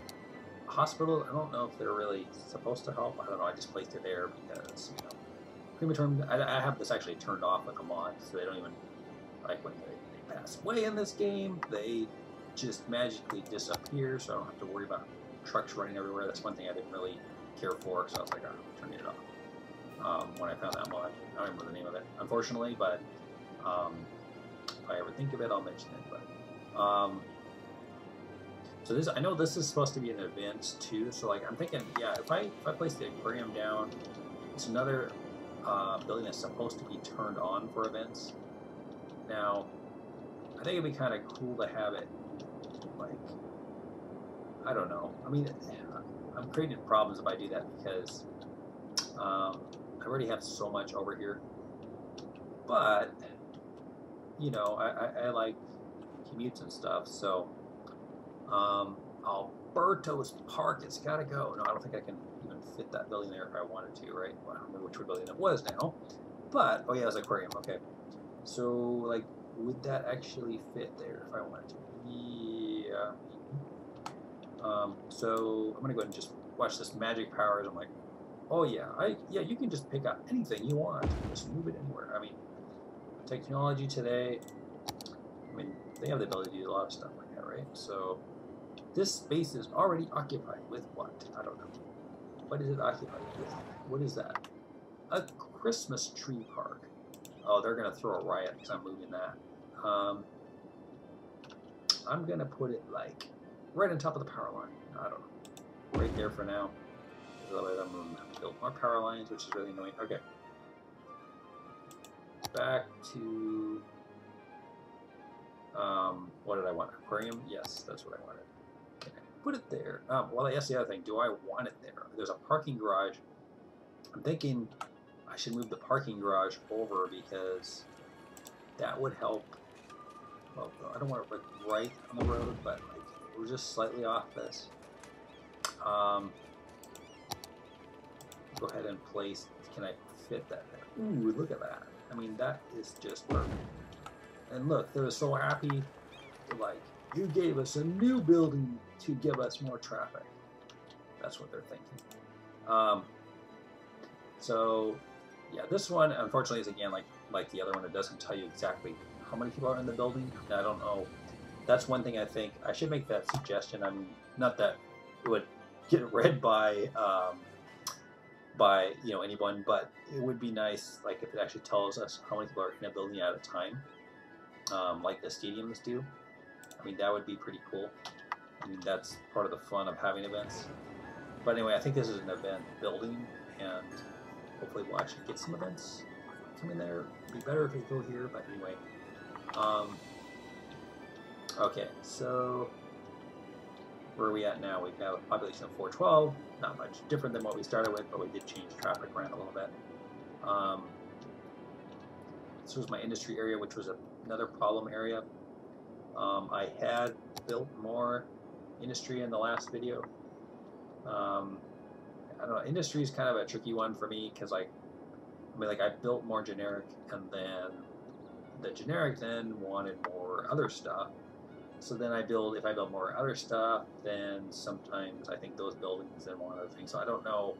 hospital. I don't know if they're really supposed to help. I don't know. I just placed it there because, you know, preterm. I have this actually turned off with a mod, so they don't even, like, when they pass away in this game, they just magically disappear, so I don't have to worry about trucks running everywhere. That's one thing I didn't really care for, so I was like, oh, I'm turning it off. When I found that mod, I don't remember the name of it, unfortunately, but if I ever think of it, I'll mention it. But so this, I know this is supposed to be an event too, so like I'm thinking, yeah, if I place the aquarium down, it's another building that's supposed to be turned on for events. Now, I think it'd be kind of cool to have it, like, I don't know. I mean, I'm creating problems if I do that because I already have so much over here. But, you know, I like commutes and stuff, so Alberto's Park, it's got to go. No, I don't think I can even fit that building there if I wanted to, right? Well, I don't remember which building it was now. But, oh yeah, it was aquarium, okay. So, like, would that actually fit there if I wanted to? Yeah. So I'm gonna go ahead and just watch this magic powers. I'm like, oh yeah, you can just pick up anything you want, just move it anywhere. I mean, technology today, I mean, they have the ability to do a lot of stuff like that, right? So this space is already occupied with what? I don't know. What is it occupied with? What is that? A Christmas tree park. Oh, they're gonna throw a riot because I'm moving that. I'm gonna put it like right on top of the power line. I don't know. Right there for now. Otherwise, I'm gonna have to build more power lines, which is really annoying. Okay. Back to What did I want? Aquarium? Yes, that's what I wanted. Okay, put it there. Well, that's the other thing. Do I want it there? There's a parking garage. I'm thinking I should move the parking garage over because that would help. Well, I don't want it like right on the road, but like we're just slightly off this. Go ahead and place. Can I fit that there? Ooh, look at that. I mean, that is just perfect. And look, they were so happy. Like, you gave us a new building to give us more traffic. That's what they're thinking. So, yeah, this one unfortunately is again like the other one. It doesn't tell you exactly how many people are in the building. I don't know. That's one thing I think I should make that suggestion. I mean, not that it would get read by anyone, but it would be nice like if it actually tells us how many people are in a building at a time, like the stadiums do. I mean, that would be pretty cool. I mean, that's part of the fun of having events. But anyway, I think this is an event building, and hopefully we'll actually get some events coming there. It'd be better if they go here, but anyway. Okay, so where are we at now? We've got a population of 412, not much different than what we started with, but we did change traffic around a little bit. This was my industry area, which was another problem area. I had built more industry in the last video. I don't know, industry is kind of a tricky one for me because I built more generic, and then the generic then wanted more other stuff. So then if I build more other stuff, then sometimes I think those buildings then want other things. So I don't know.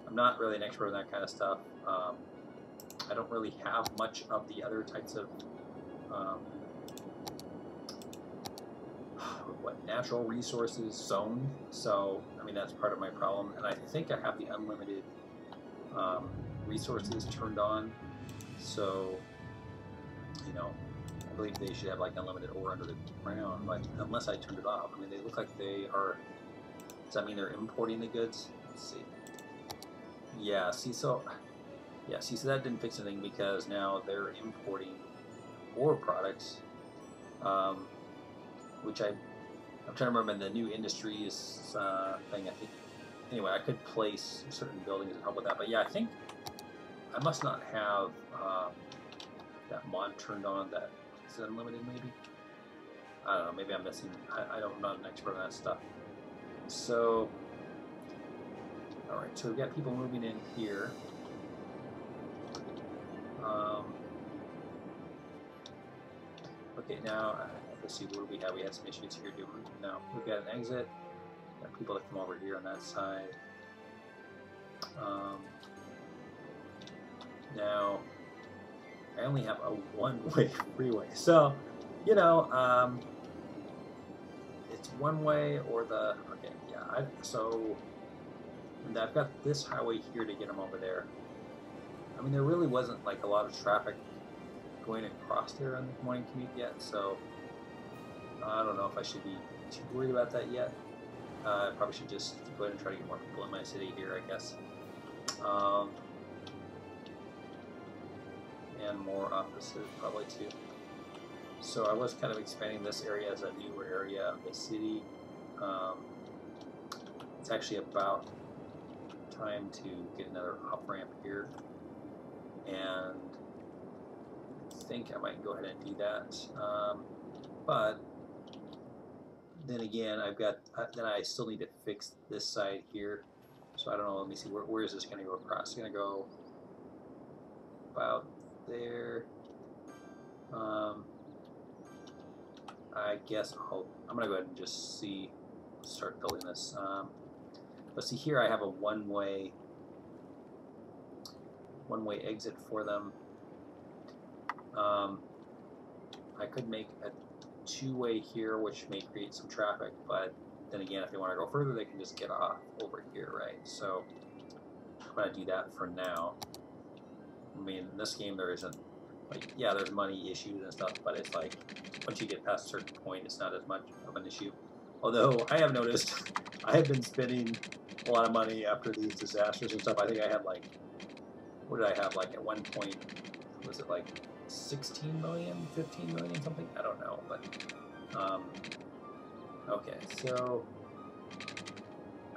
I'm not really an expert on that kind of stuff. I don't really have much of the other types of natural resources zoned. So I mean that's part of my problem. And I think I have the unlimited resources turned on. So I believe they should have like unlimited ore under the ground, but unless I turned it off. I mean, they look like they are. Does that mean they're importing the goods? Let's see. Yeah, so that didn't fix anything because now they're importing ore products, which I'm trying to remember in the new industries thing. I think anyway, I could place certain buildings and help with that. But yeah, I think I must not have that mod turned on. That is unlimited, maybe. I don't know. Maybe I'm missing. I'm not an expert on that stuff. So, all right. So we've got people moving in here. Okay, now let's see. What do we have? We had some issues here. No, we've got an exit. Got people that come over here on that side. Now, I only have a one-way freeway, so it's one way or the okay. Yeah, so I've got this highway here to get them over there. I mean, there really wasn't like a lot of traffic going across there on the morning commute yet, so I don't know if I should be too worried about that yet. I probably should just go ahead and try to get more people in my city here, I guess. And more offices probably too. So I was kind of expanding this area as a newer area of the city. It's actually about time to get another off-ramp here, and I think I might go ahead and do that. But then again, then I still need to fix this side here. So I don't know. Let me see. Where is this going to go across? It's going to go about there. I guess I'm going to go ahead and just start building this. But see here, I have a one-way exit for them. I could make a two-way here, which may create some traffic, but then again, if they want to go further, they can just get off over here, right? So I'm going to do that for now. I mean, in this game, there isn't, like, yeah, there's money issues and stuff, but it's like, once you get past a certain point, it's not as much of an issue. Although, I have noticed, I have been spending a lot of money after these disasters and stuff. I think I had, like, what did I have, like, at one point, was it, like, 16 million, 15 million, something. I don't know, but okay. So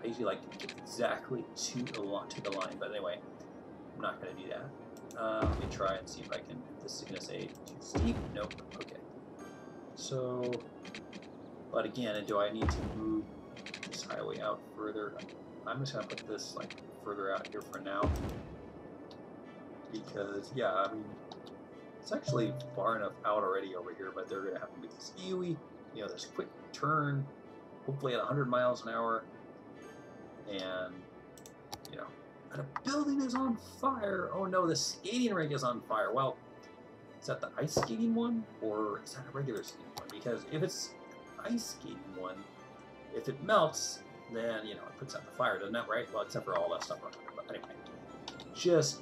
I usually like to get exactly to the line, but anyway, I'm not going to do that. Let me try and see if I can. This is going to say too steep. Nope. Okay. So, but again, do I need to move this highway out further? I'm just going to put this like further out here for now, because yeah, I mean, it's actually far enough out already over here, but they're going to have to make this ewy, you know, this quick turn, hopefully at 100 miles an hour, and you know, and a building is on fire. Oh no, the skating rink is on fire. Well, is that the ice skating one, or is that a regular skating one? Because if it's ice skating one, if it melts, then you know it puts out the fire, doesn't it? Right? Well, except for all that stuff. But anyway, just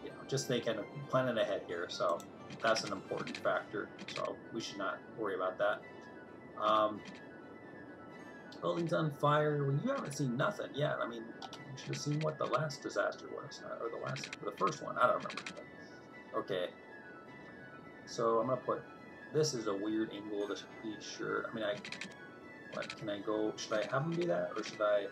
you know, just thinking, planning ahead here. So that's an important factor. So we should not worry about that. Buildings on fire. Well, you haven't seen nothing yet. I mean, you should have seen what the last disaster was, or the first one. I don't remember. But, okay. So I'm gonna put. This is a weird angle to be sure. I mean, what can I go? Should I have them do that, or should I?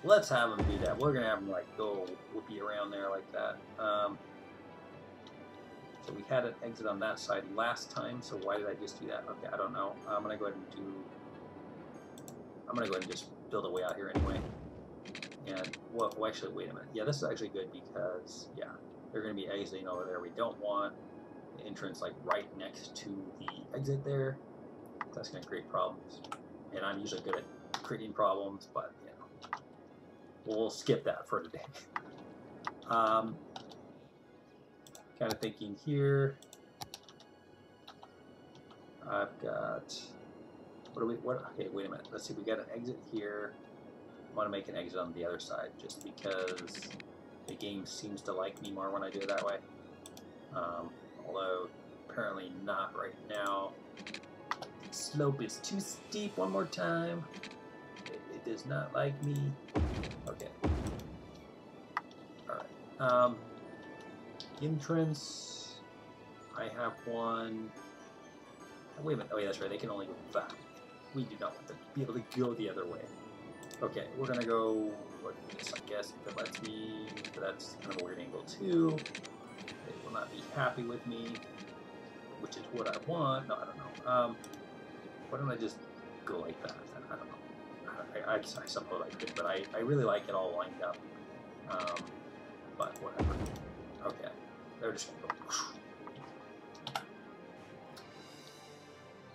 Let's have them do that. We're gonna have them like go whoopee around there like that. So we had an exit on that side last time. So why did I just do that? Okay, I don't know. I'm gonna go ahead and do. I'm gonna go ahead and just build a way out here anyway. And well, actually, wait a minute. Yeah, this is actually good because yeah, they're gonna be exiting over there. We don't want the entrance like right next to the exit there. That's gonna create problems. And I'm usually good at creating problems, but you know, we'll skip that for today. Kind of thinking here. I've got. Okay, wait a minute. Let's see. We got an exit here. I want to make an exit on the other side just because the game seems to like me more when I do it that way. Although apparently not right now. The slope is too steep. One more time. It does not like me. Okay. All right. Entrance. I have one. Wait a minute. Oh yeah, that's right. They can only go back. We do not want them to be able to go the other way. Okay, we're gonna go like this, I guess, if it lets me. But that's kind of a weird angle too. They will not be happy with me, which is what I want. No, I don't know. Why don't I just go like that? I don't know. I suppose I could, but I really like it all lined up. But whatever. Okay, they're just gonna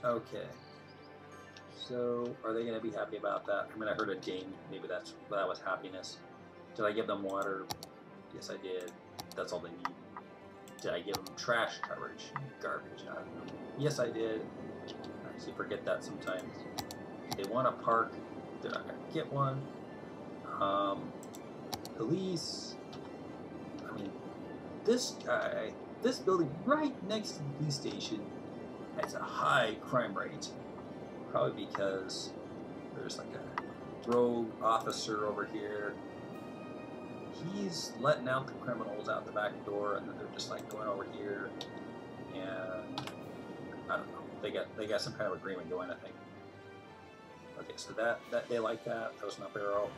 go. Okay. So, are they going to be happy about that? I mean, I heard a ding. Maybe that was happiness. Did I give them water? Yes, I did. That's all they need. Did I give them trash coverage? Garbage. I don't know. Yes, I did. I actually forget that sometimes. They want a park. They're not going to get one. Police. I mean, this building right next to the police station has a high crime rate. Probably because there's like a rogue officer over here. He's letting out the criminals out the back door, and then they're just like going over here, and I don't know. They got some kind of agreement going, I think. Okay, so that they like that. That was an up arrow.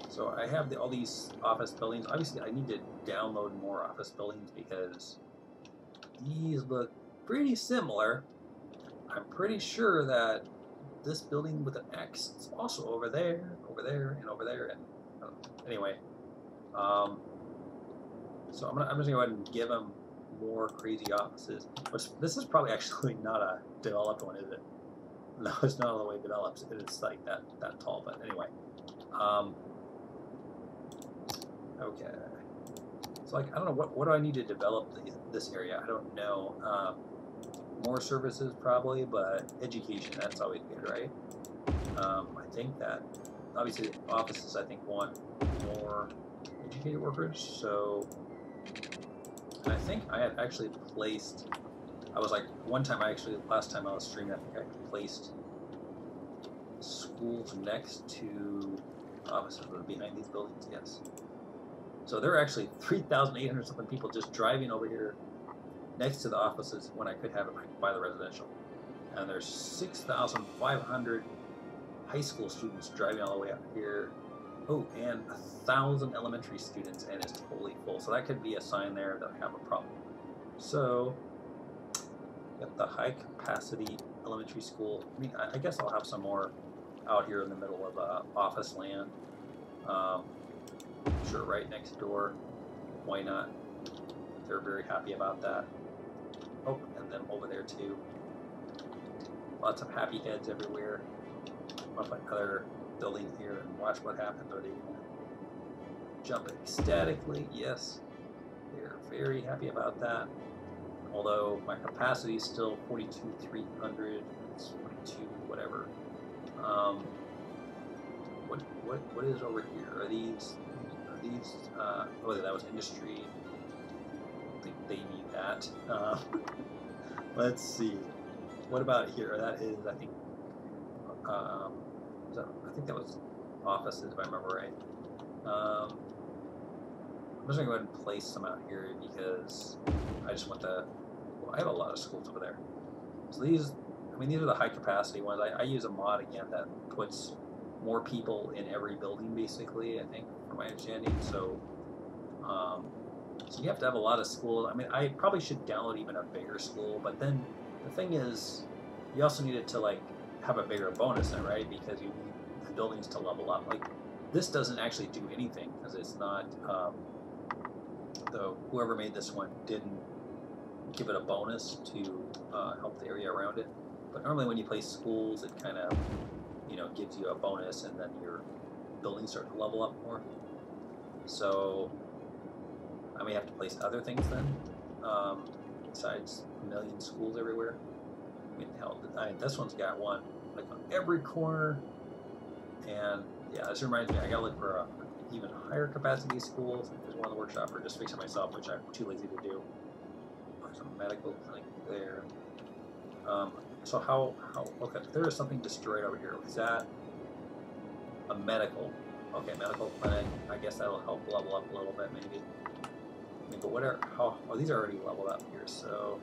So I have all these office buildings. Obviously, I need to download more office buildings because these look pretty similar. I'm pretty sure that this building with an X is also over there, and over there, and anyway. So I'm just gonna go ahead and give them more crazy offices. Which this is probably actually not a developed one, is it? No, it's not all the way developed. It's like that tall, but anyway. Okay. So like I don't know what do I need to develop this area? I don't know. More services probably, but education, that's always good, right? I think that obviously offices I think want more educated workers, so and I think I had actually placed I was like last time I was streaming I think I placed schools next to offices that are behind these buildings, yes. So there are actually 3,800 something people just driving over here next to the offices when I could have it by the residential. And there's 6,500 high school students driving all the way up here. Oh, and 1,000 elementary students, and it's totally full. So that could be a sign there that I have a problem. So, got the high capacity elementary school. I mean, I guess I'll have some more out here in the middle of office land. Sure, right next door. Why not? They're very happy about that. Oh, and then over there too. Lots of happy heads everywhere. I'll put another building here and watch what happens. Are they gonna jump ecstatically? Yes. They're very happy about that. Although my capacity is still 42,300. It's 42, whatever. What is over here? Are these? Oh, that was industry. I don't think they need that. Let's see. What about here? That is, I think. I think that was offices, if I remember right. I'm just gonna go ahead and place some out here because I just want the. Well, I have a lot of schools over there. So these, I mean, these are the high capacity ones. I use a mod again that puts more people in every building, basically. I think, from my understanding. So, so you have to have a lot of schools. I mean, I probably should download even a bigger school, but then the thing is, you also need it to like have a bigger bonus then, right? Because you need the buildings to level up. Like this doesn't actually do anything because it's not. Whoever made this one didn't give it a bonus to help the area around it. But normally when you place schools, it kind of gives you a bonus, and then your buildings start to level up more. So I may have to place other things then, besides a million schools everywhere. I mean, hell, this one's got one like on every corner, and yeah, this reminds me, I gotta look for a even higher capacity schools. There's one in the workshop, or just fix it myself, which I'm too lazy to do. There's a medical clinic there. So how okay, there is something destroyed over here. Is that a medical? Okay, medical clinic. I guess that'll help level up a little bit, maybe. I mean, but whatever. Oh, these are already leveled up here, so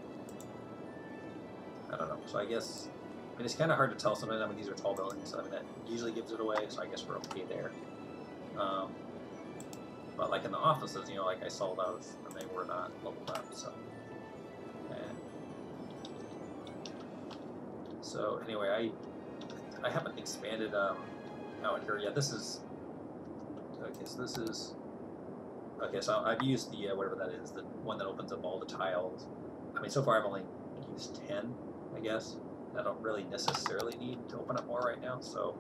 I don't know. So I guess, I mean, it's kind of hard to tell something. I mean, these are tall buildings, so I mean, that usually gives it away. So I guess we're okay there. But like in the offices, like I saw those, and they were not leveled up. So anyway, I haven't expanded out here yet. This is okay. So this is okay. So I've used the whatever that is, the one that opens up all the tiles. I mean, so far I've only used 10, I guess. I don't really necessarily need to open up more right now. So,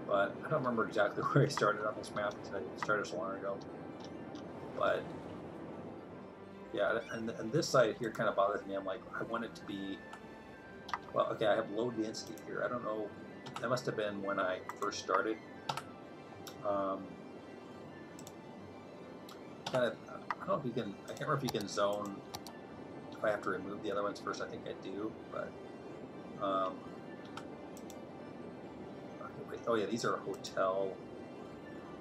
but I don't remember exactly where I started on this map because I started so long ago. But yeah, and this side here kind of bothers me. I'm like, I want it to be, well, okay, I have low density here. I don't know, that must have been when I first started. Kind of, I don't know if you can, I can't remember if you can zone, if I have to remove the other ones first. I think I do, but, okay, wait, oh yeah, these are hotel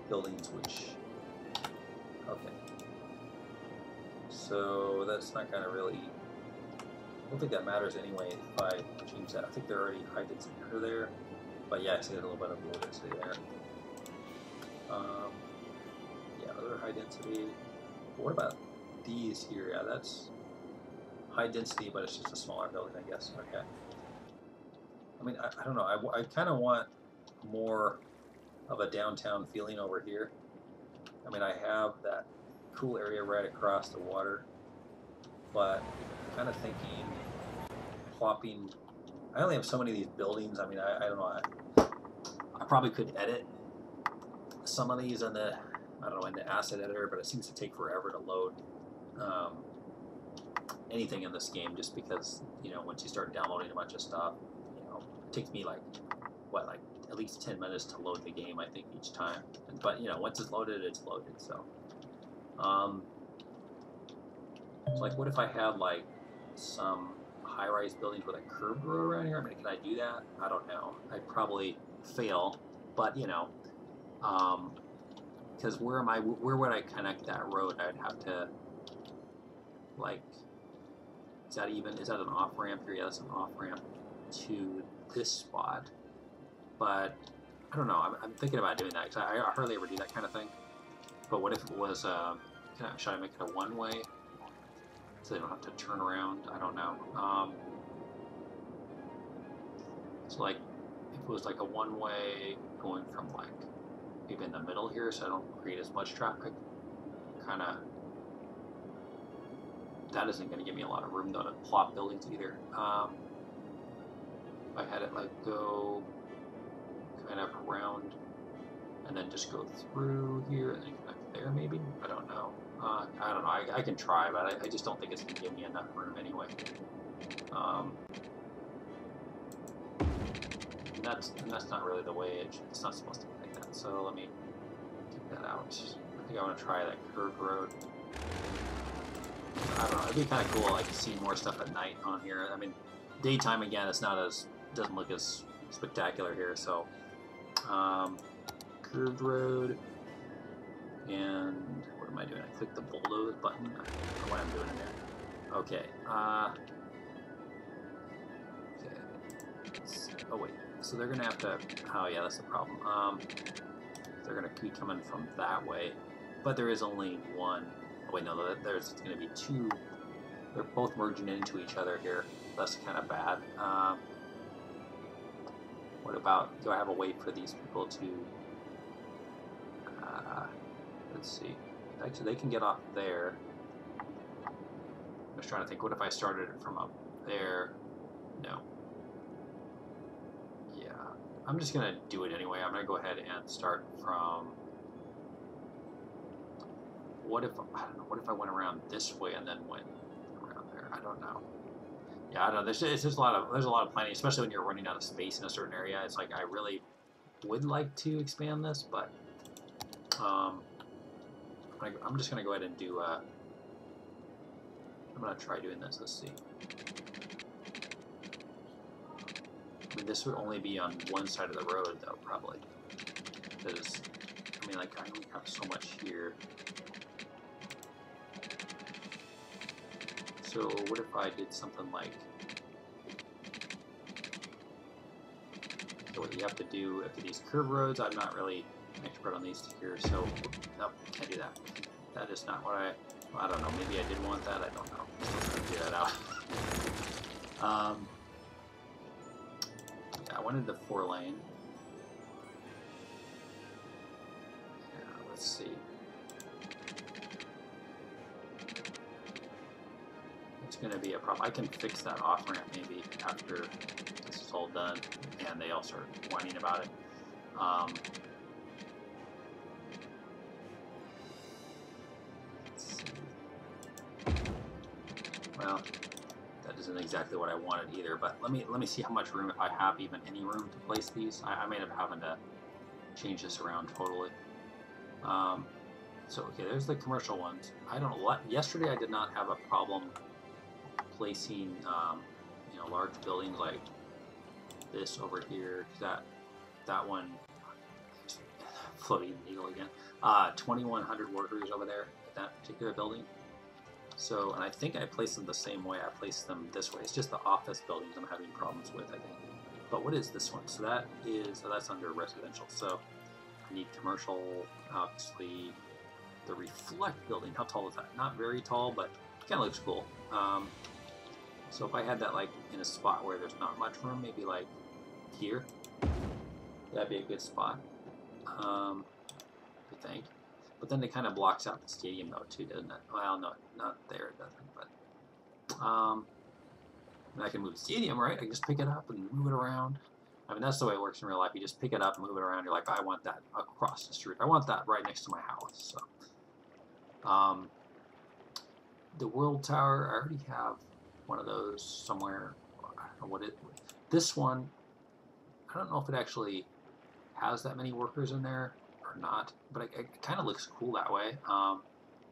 buildings, which, okay. So that's not going to really, I don't think that matters anyway if I change that. I think they're already high density under there. But yeah, I see there's a little bit of low density there. Yeah, those are high density. But what about these here? Yeah, that's high density, but it's just a smaller building, I guess. Okay. I mean, I don't know. I kind of want more of a downtown feeling over here. I mean, I have that cool area right across the water, but I'm kind of thinking plopping. I only have so many of these buildings. I mean, I don't know. I probably could edit some of these in the, I don't know, in the asset editor, but it seems to take forever to load anything in this game, just because once you start downloading a bunch of stuff, it takes me like what, like at least 10 minutes to load the game, I think, each time. But once it's loaded, it's loaded. So. So like, what if I had like some high-rise buildings with a curved road around here? I mean, can I do that? I don't know. I'd probably fail, but because where would I connect that road? I'd have to, like, is that an off ramp here? Yeah, that's an off ramp to this spot. But I don't know. I'm thinking about doing that because I hardly ever do that kind of thing. But what if it was? Should I make it a one-way so they don't have to turn around? I don't know. So like, if it was like a one-way going from like maybe in the middle here, so I don't create as much traffic. Kind of. That isn't going to give me a lot of room though to plot buildings either. If I had it like go kind of around and then just go through here and then connect there maybe? I don't know. I don't know. I can try, but I just don't think it's going to give me enough room anyway. And that's not really the way it's not supposed to be like that. So let me take that out. I think I want to try that curved road. I don't know. It'd be kind of cool, like seeing more stuff at night on here. I mean, daytime again, it's not as doesn't look as spectacular here. So, curved road, and what am I doing? I click the bulldoze button. I don't know what I'm doing in there. Okay. Okay. Oh wait. So they're gonna have to. Oh yeah, that's the problem. They're gonna be coming from that way, but there is only one. Oh wait, no, there's going to be two. They're both merging into each other here. That's kind of bad. What about, do I have a way for these people to, let's see. Actually, they can get off there. I was trying to think, what if I started it from up there? No. Yeah, I'm just going to do it anyway. I'm going to go ahead and start from... What if, I don't know, what if I went around this way and then went around there? I don't know. Yeah, I don't know. There's a lot of planning, especially when you're running out of space in a certain area. It's like I really would like to expand this, but I'm just gonna go ahead and do. I'm gonna try doing this. Let's see. I mean, this would only be on one side of the road, though, probably, because I mean, like I only have so much here. So what if I did something like, so what you have to do after these curve roads, I'm not really an expert on these here, so nope, can't do that. That is not what I don't know, maybe I did want that, I don't know. I'm still trying to figure that out. Yeah, I wanted the 4-lane. Yeah, let's see. It's going to be a problem. I can fix that off ramp maybe after this is all done and they all start whining about it. Let's see. Well, that isn't exactly what I wanted either. But let me see how much room, if I have even any room to place these. I may end up having to change this around totally. So okay, there's the commercial ones. I don't know. Yesterday I did not have a problem placing you know, large buildings like this over here, because that one floating needle again. 2,100 workers over there at that particular building. So, and I think I placed them the same way I placed them this way. It's just the office buildings I'm having problems with, I think. But what is this one? So that is, so that's under residential. So I need commercial, obviously. The reflect building, how tall is that? Not very tall, but kind of looks cool. So if I had that like in a spot where there's not much room, maybe like here, that'd be a good spot, I think. But then it kind of blocks out the stadium though too, doesn't it? Well, no, not there, it doesn't. But and I can move the stadium, right? I can just pick it up and move it around. I mean, that's the way it works in real life. You just pick it up and move it around. You're like, I want that across the street. I want that right next to my house. So, the World Tower, I already have one of those somewhere. I don't know what it. This one, I don't know if it actually has that many workers in there or not, but it kind of looks cool that way.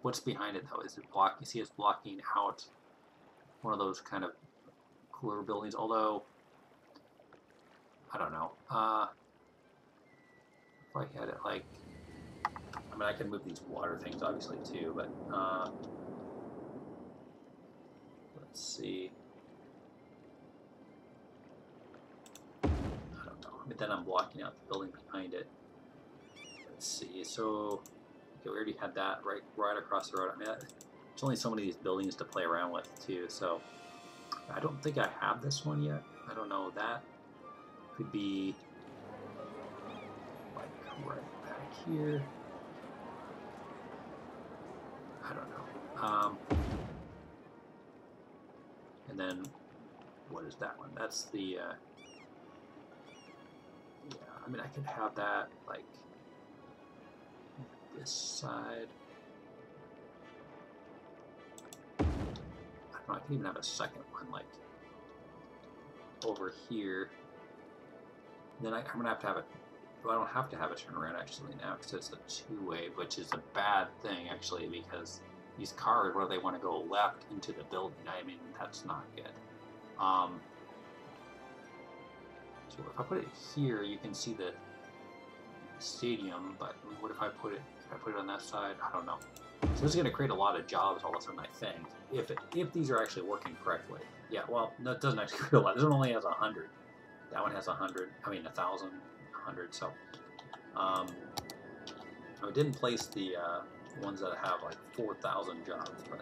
What's behind it though? Is it block? You see, it's blocking out one of those kind of cooler buildings. Although I don't know. If I had it like I mean, I can move these water things obviously too, but let's see. I don't know. I mean, then I'm blocking out the building behind it. Let's see. So, okay, we already had that right across the road. I mean, there's only so many of these buildings to play around with too. So, I don't think I have this one yet. I don't know. That could be like right back here. I don't know. And then what is that one? That's the yeah. I mean, I could have that like this side. I don't know. I can even have a second one like over here. And then I'm gonna have to have it. Well, I don't have to have a turnaround actually now because it's a two-way, which is a bad thing actually because these cars, whether they want to go left into the building, I mean that's not good. So if I put it here, you can see the stadium. But what if I put it? If I put it on that side, I don't know. So this is going to create a lot of jobs all of a sudden, I think, if these are actually working correctly. Yeah. Well, no, it doesn't actually create a lot. This one only has 100. That one has 100. I mean 1,000, 100. So, I didn't place the ones that have like 4,000 jobs, but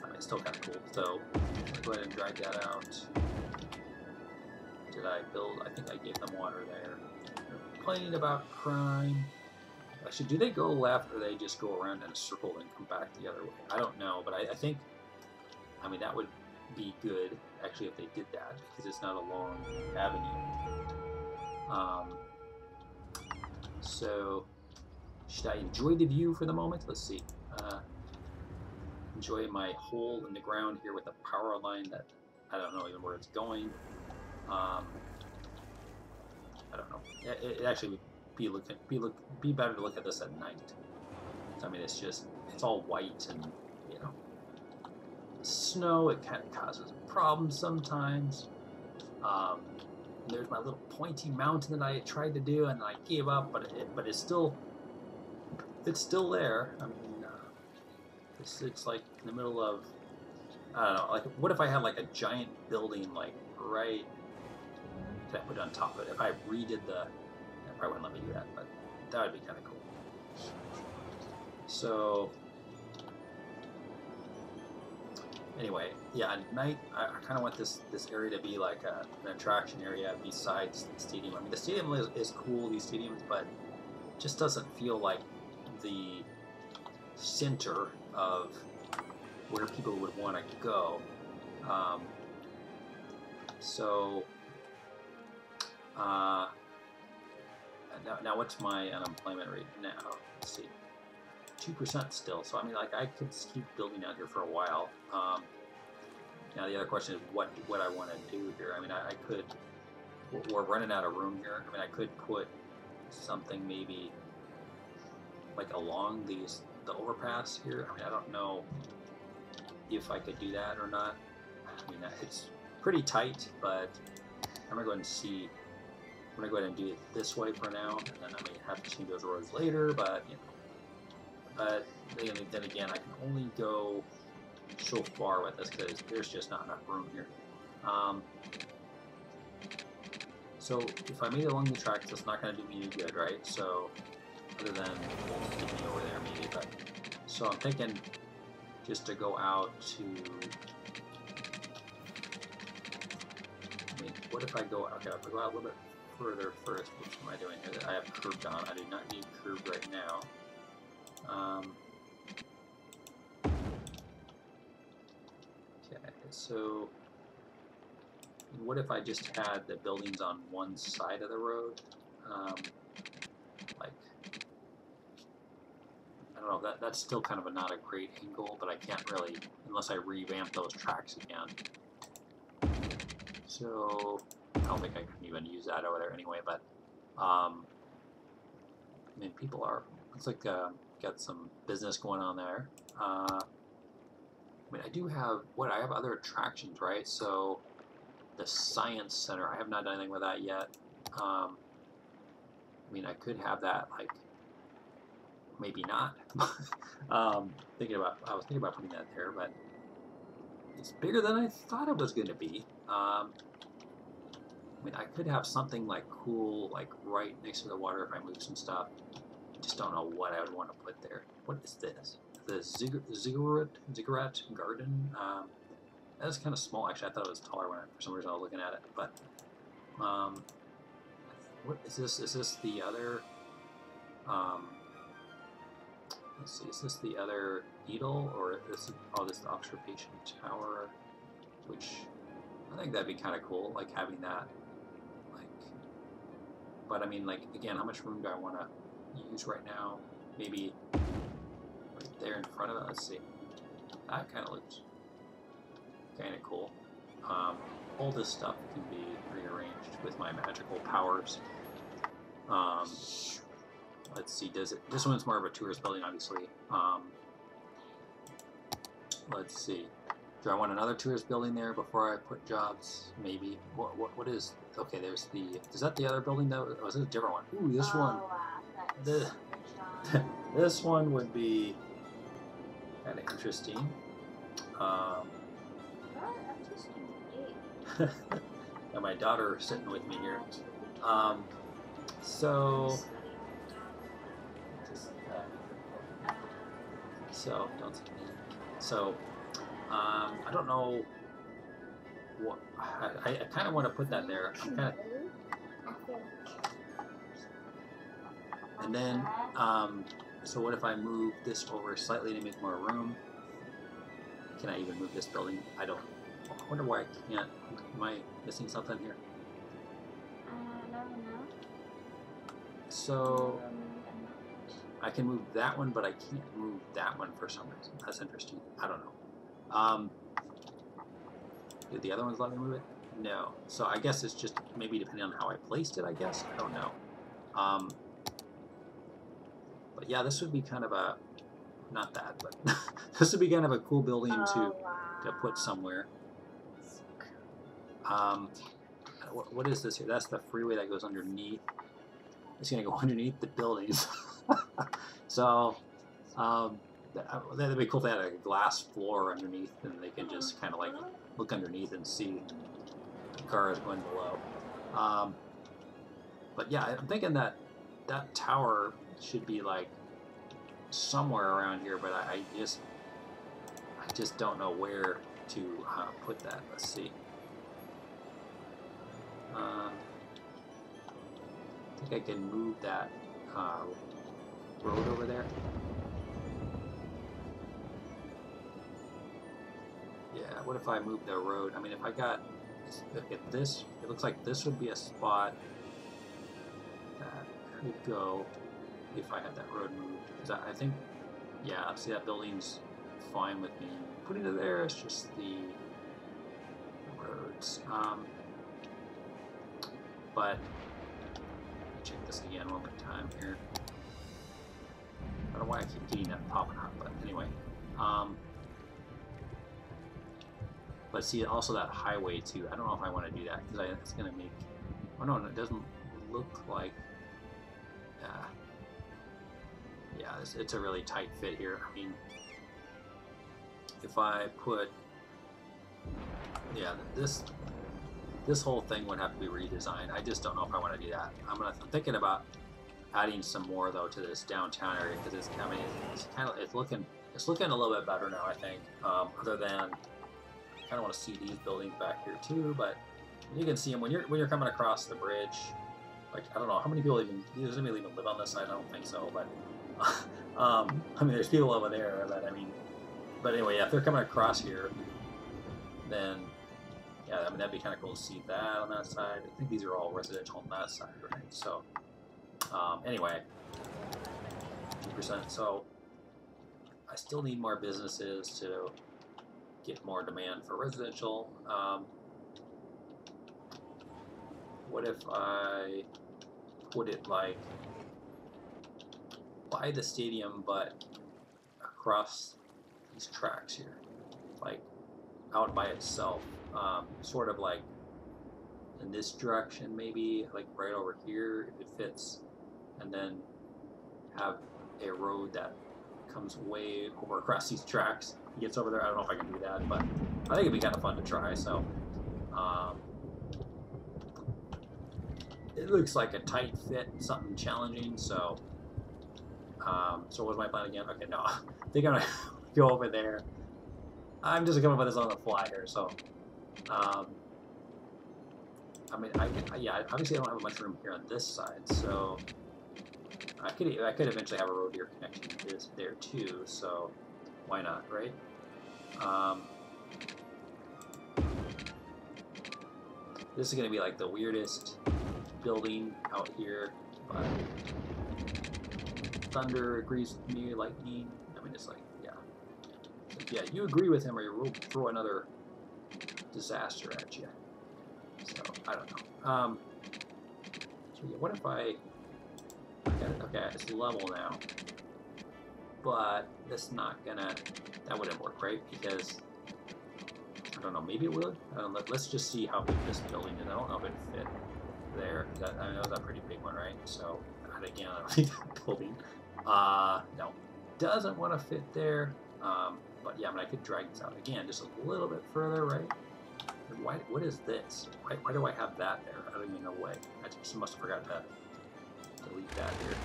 I mean, it's still kind of cool. So, I'll go ahead and drag that out. Did I build? I think I gave them water there. They're complaining about crime. Actually, do they go left or they just go around in a circle and come back the other way? I don't know, but I think, I mean, that would be good, actually, if they did that, because it's not a long avenue. So, should I enjoy the view for the moment? Let's see. Enjoy my hole in the ground here with a power line that I don't know even where it's going. I don't know. It actually would be better to look at this at night. I mean, it's all white and snow. It kind of causes problems sometimes. There's my little pointy mountain that I tried to do and I gave up, but it's still there. I mean, it's like in the middle of, I don't know. Like, what if I had like a giant building like right that I put on top of it? If I redid I probably wouldn't let me do that, but that would be kind of cool. So anyway, yeah, at night I kind of want this area to be like an attraction area besides the stadium. I mean, the stadium is cool, these stadiums, but it just doesn't feel like the center of where people would want to go. Now what's my unemployment rate now? Let's see, 2% still. So I mean, like, I could keep building out here for a while. Now the other question is what I want to do here. I mean, I could. We're running out of room here. I mean, I could put something maybe like along the overpass here. I mean, I don't know if I could do that or not. I mean, it's pretty tight, but I'm gonna go ahead and see. I'm gonna go ahead and do it this way for now, and then I may have to change those roads later. But but then again, I can only go so far with this because there's just not enough room here. So if I made it along the tracks, that's not going to do me any good, right? So other than keep me over there maybe, but so I'm thinking just to go out to. I mean, what if I go? Okay, if I go out a little bit further first. What am I doing here? That I have curved on. I do not need curved right now. Okay, so what if I just had the buildings on one side of the road? Like, I don't know, that's still kind of not a great angle, but I can't really, unless I revamp those tracks again. So, I don't think I can even use that over there anyway, but, I mean, people are, looks like, got some business going on there. I mean, I have other attractions, right? So, the Science Center, I have not done anything with that yet. I mean, I could have that, like, maybe not. I was thinking about putting that there, but it's bigger than I thought it was going to be. I mean, I could have something like cool, like right next to the water if I move some stuff. I just don't know what I would want to put there. What is this? The ziggurat garden. That's kind of small. Actually, I thought it was taller when for some reason I was looking at it. But what is this? Is this the other? Let's see. Is this the other needle, or this? Oh, this is the observation tower, which I think that'd be kind of cool, like having that. Like, but I mean, like again, how much room do I want to use right now? Maybe right there in front of it. Let's see. That kind of looks kind of cool. All this stuff can be rearranged with my magical powers. Let's see, does it? This one's more of a tourist building, obviously. Let's see. Do I want another tourist building there before I put jobs? Maybe. What is? Okay, there's the. Is that the other building though? Or is it a different one? Ooh, this one. This one would be kind of interesting. And my daughter sitting with me here. So don't. So I don't know what I kind of want to put that there. I'm kind of, and then so what if I move this over slightly to make more room? Can I even move this building? I don't. I wonder why I can't. Am I missing something here? I don't know. So I can move that one, but I can't move that one for some reason. That's interesting. I don't know. Did the other ones let me move it? No. So I guess it's just maybe depending on how I placed it, I guess. I don't know. But yeah, this would be kind of a, not that, but this would be kind of a cool building to put somewhere. What is this here? That's the freeway that goes underneath. It's going to go underneath the buildings. So that'd be cool if they had a glass floor underneath and they can just kind of like look underneath and see the cars going below. But yeah, I'm thinking that that tower should be like somewhere around here, but I just don't know where to put that. Let's see. I think I can move that road over there. Yeah, what if I move the road? I mean, if I got, look at this, it looks like this would be a spot that could go if I had that road moved. Because I think, yeah, see that building's fine with me. Putting it there is just the roads. But check this again one more time here. I don't know why I keep getting that popping up, but anyway. But see, also that highway too. I don't know if I want to do that because it's going to make. Oh no, it doesn't look like. Yeah, it's a really tight fit here. I mean, if I put, yeah, this whole thing would have to be redesigned. I just don't know if I want to do that. I'm thinking about adding some more though to this downtown area because it's, I mean, it's looking a little bit better now. I think, other than I kind of want to see these buildings back here too, but you can see them when you're coming across the bridge. Like I don't know how many people does anybody even live on this side? I don't think so, but I mean, there's people over there, but anyway, yeah, if they're coming across here, then yeah, I mean that'd be kind of cool to see that on that side. I think these are all residential on that side, right? So anyway, 2%. So I still need more businesses to get more demand for residential. What if I put it like by the stadium, but across these tracks here, like out by itself, sort of like in this direction, maybe like right over here if it fits, and then have a road that comes way over across these tracks. He gets over there. I don't know if I can do that, but I think it'd be kind of fun to try. So it looks like a tight fit, something challenging. So so what's my plan again? Okay, no, I think I'm gonna go over there. I'm just coming up with this on the fly here. So I mean, yeah, obviously I don't have much room here on this side, so I could eventually have a road here connecting this there too. So why not, right? This is going to be like the weirdest building out here, but thunder agrees with me, lightning. I mean, it's like, yeah. So, yeah, you agree with him or you'll throw another disaster at you. So, I don't know. So, yeah, what if I got it, okay, it's level now. But that's not gonna, that wouldn't work, right? Because I don't know, maybe it would. Let's just see how big this building is. I don't know if it fit there. I know that's a pretty big one, right? So, again, I don't think that building, no, doesn't want to fit there. But yeah, I mean, I could drag this out again just a little bit further, right? Why? What is this? Why do I have that there? I don't even know why. I just must have forgot to delete that here.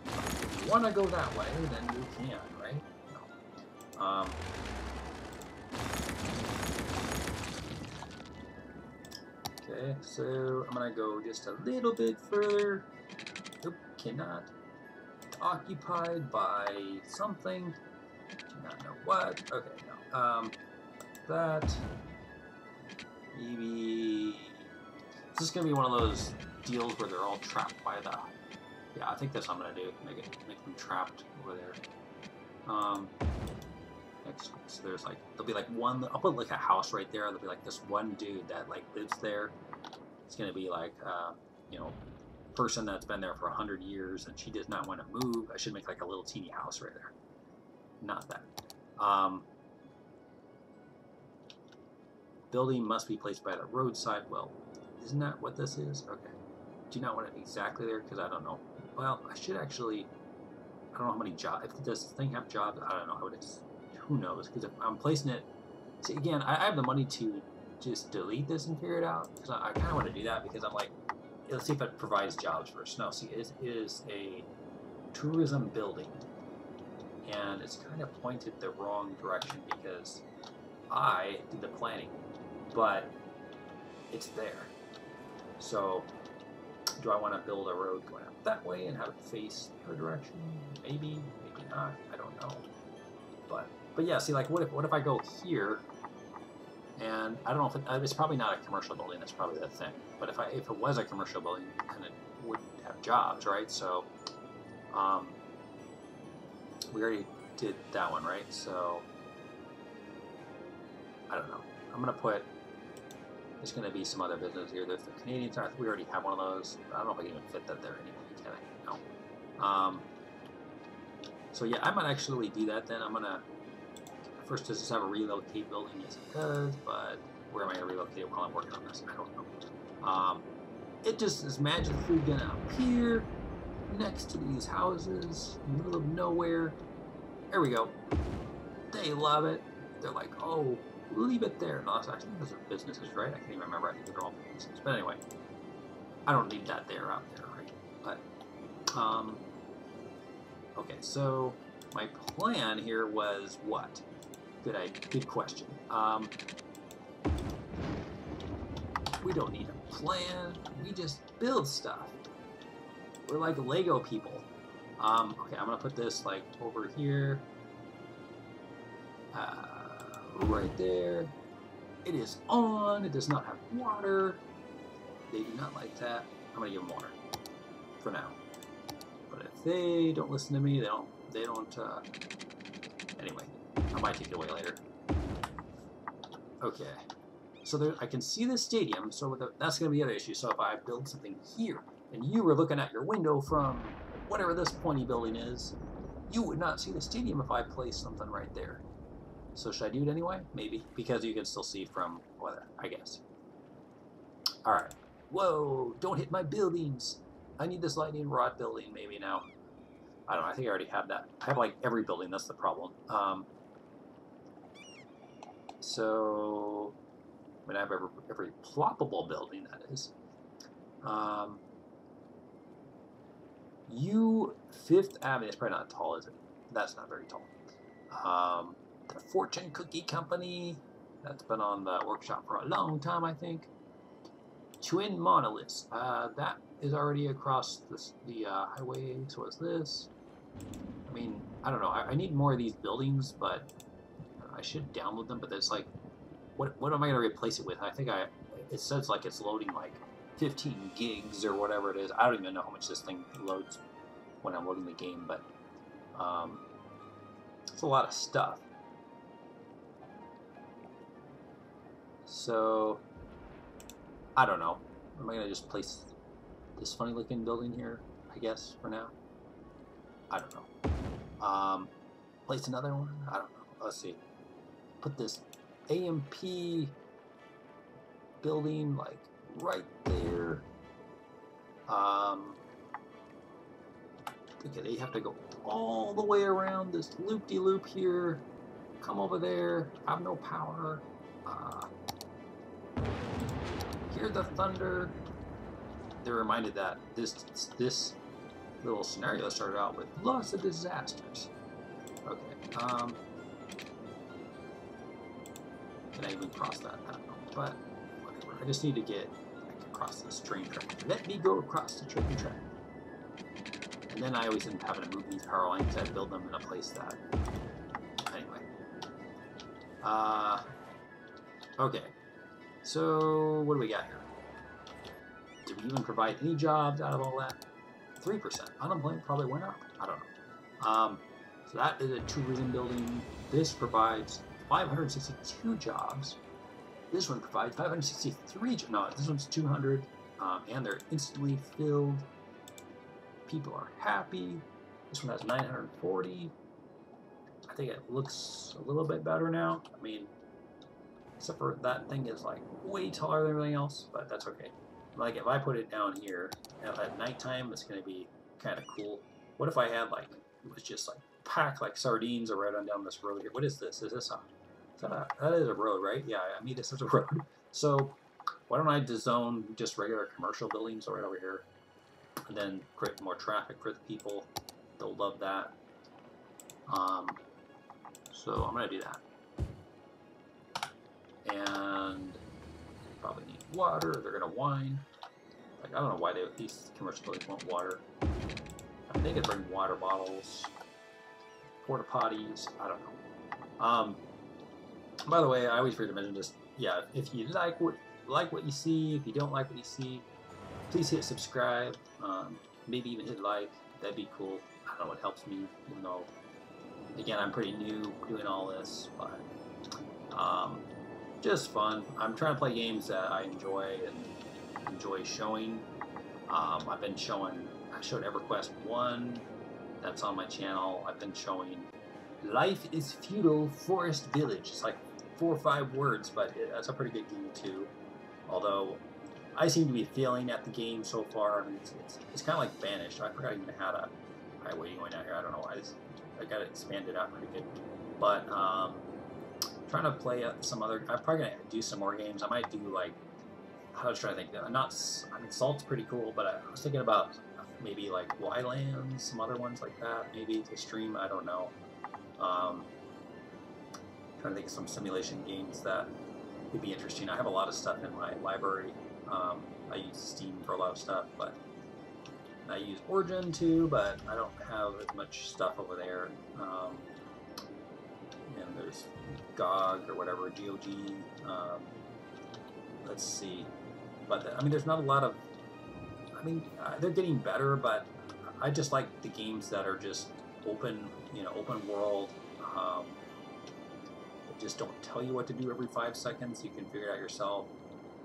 If you want to go that way, then you can, right? No. Okay, so I'm gonna go just a little bit further. Nope, cannot. Occupied by something. Do not know what. Okay, no. That. Maybe. This is gonna be one of those deals where they're all trapped by the. Yeah, I think that's what I'm gonna do. Make them trapped over there. Next, so there's like there'll be like one. I'll put like a house right there. There'll be like this one dude that like lives there. It's gonna be like you know, person that's been there for 100 years and she does not want to move. I should make like a little teeny house right there. Not that. Building must be placed by the roadside. Well, isn't that what this is? Okay. Do you not want it exactly there? Because I don't know. Well, I should actually. I don't know how many jobs. If does this thing have jobs? I don't know. Who knows? Because if I'm placing it. See, again, I have the money to just delete this and figure it out. Because I kind of want to do that because I'm like, let's see if it provides jobs first. No, see, it is a tourism building. And it's kind of pointed the wrong direction because I did the planning. But it's there. So, do I want to build a road going up that way and have it face the other direction? Maybe, maybe not. I don't know. But yeah, see, like, what if I go here, and I don't know if it's probably not a commercial building. That's probably the thing. But if it was a commercial building, then it would have jobs, right? So, we already did that one, right? So, I don't know. I'm gonna put. There's going to be some other business here. There's the Canadian Tire. We already have one of those. I don't know if I can even fit that there anyway. Can I? No. So yeah, I might actually do that then. I'm going to... First, does this have a relocate building? Yes, it does. But where am I going to relocate it while I'm working on this? I don't know. It just is magically going to appear next to these houses in the middle of nowhere. There we go. They love it. They're like, oh... leave it there. No, actually, those are businesses, right? I can't even remember. I think they're all businesses. But anyway, I don't need that there out there, right? But, okay, so my plan here was what? Good question. We don't need a plan. We just build stuff. We're like Lego people. Okay, I'm gonna put this like over here. Right there. It is on. It does not have water. They do not like that. I'm gonna give them water for now. But if they don't listen to me, they don't. Anyway, I might take it away later. Okay. So there, I can see the stadium. So that's gonna be the other issue. So if I build something here, and you were looking at your window from whatever this pointy building is, you would not see the stadium if I placed something right there. So should I do it anyway? Maybe. Because you can still see from weather, I guess. Alright. Whoa! Don't hit my buildings! I need this lightning rod building maybe now. I don't know. I think I already have that. I have like every building. That's the problem. So I mean, I have every ploppable building, that is. Fifth Avenue. It's probably not tall, is it? That's not very tall. The Fortune Cookie Company. That's been on the workshop for a long time, I think. Twin Monoliths. That is already across the highway. So what's this? I mean, I don't know. I need more of these buildings, but I should download them. But it's like, what am I going to replace it with? I think it says like it's loading like 15 gigs or whatever it is. I don't even know how much this thing loads when I'm loading the game, but it's a lot of stuff. So I don't know. Am I going to just place this funny looking building here, I guess, for now? I don't know. Place another one? I don't know. Let's see. Put this AMP building like right there. Okay, they have to go all the way around this loop-de-loop here. Come over there. Have no power. Hear the thunder. They're reminded that this little scenario started out with lots of disasters. Okay. Can I even cross that? I don't know. But whatever. I just need to get across this train track. Let me go across the train track. And then I always end up having to move these power lines. I build them in a place that. Anyway. Okay. So what do we got here? Did we even provide any jobs out of all that? 3%. Unemployment probably went up. I don't know. So that is a tourism building. This provides 562 jobs. This one provides 563. No, this one's 200, and they're instantly filled. People are happy. This one has 940. I think it looks a little bit better now. I mean, except for that thing is like way taller than everything else, but that's okay. Like if I put it down here at nighttime, it's going to be kind of cool. What if I had like it was just like packed like sardines right on down this road here? What is this? Is this that is a road, right? Yeah, I mean this is a road. So why don't I zone just regular commercial buildings right over here, and then create more traffic for the people? They'll love that. So I'm going to do that. And probably need water. They're going to whine. Like, I don't know why these commercial buildings want water. I mean, they could bring water bottles, porta potties. I don't know. By the way, I always forget to mention this. Yeah, if you like what you see, if you don't like what you see, please hit subscribe. Maybe even hit like. That'd be cool. I don't know. It helps me, even though, again, I'm pretty new doing all this, but just fun. I'm trying to play games that I enjoy and enjoy showing. I showed EverQuest 1. That's on my channel. I've been showing Life is Feudal Forest Village. It's like 4 or 5 words, but that's a pretty good game too. Although I seem to be failing at the game so far. I mean, it's kind of like Banished. I forgot I even had a highway going down here. I don't know. I got it expanded out pretty good. But trying to play some other. I'm probably gonna do some more games. I might do like. I was trying to think. I mean, Salt's pretty cool, but I was thinking about maybe like Ylands, some other ones like that. Maybe to stream. I don't know. Trying to think of some simulation games that would be interesting. I have a lot of stuff in my library. I use Steam for a lot of stuff, but I use Origin too, but I don't have as much stuff over there. And there's GOG or whatever, GOG. Let's see. But I mean, there's not a lot of. I mean, they're getting better, but I just like the games that are just open, open world. That just don't tell you what to do every 5 seconds. You can figure it out yourself.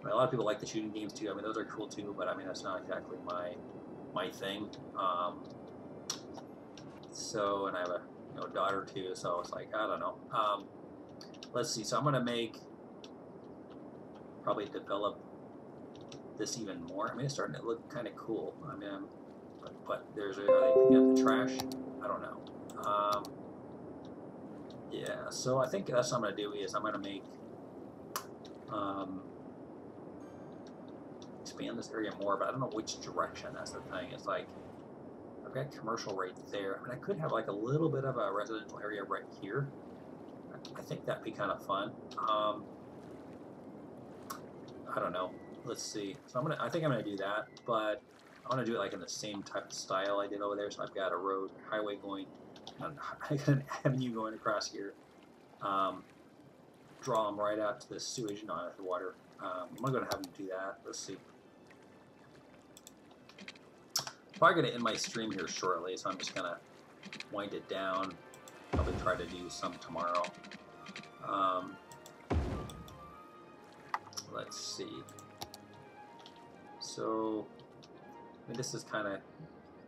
I mean, a lot of people like the shooting games too. I mean, those are cool too, but I mean, that's not exactly my thing. So, and I have a daughter too, so it's like I don't know. Let's see. So I'm gonna probably develop this even more. I mean, it's starting to look kind of cool. I mean, but are they picking up the trash? I don't know. Yeah, so I think that's what I'm going to do is I'm going to make expand this area more, but I don't know which direction. That's the thing. It's like I've got commercial right there. I mean, I could have like a little bit of a residential area right here. I think that'd be kind of fun. I don't know. Let's see. So I think I'm gonna do that, but I want to do it like in the same type of style I did over there. So I've got a road, highway going, and I got an avenue going across here. Draw them right out to the sewage, not the water. I'm gonna have them do that. Let's see. Probably gonna end my stream here shortly, so I'm just gonna wind it down. Probably try to do some tomorrow. Let's see. So, I mean, this is going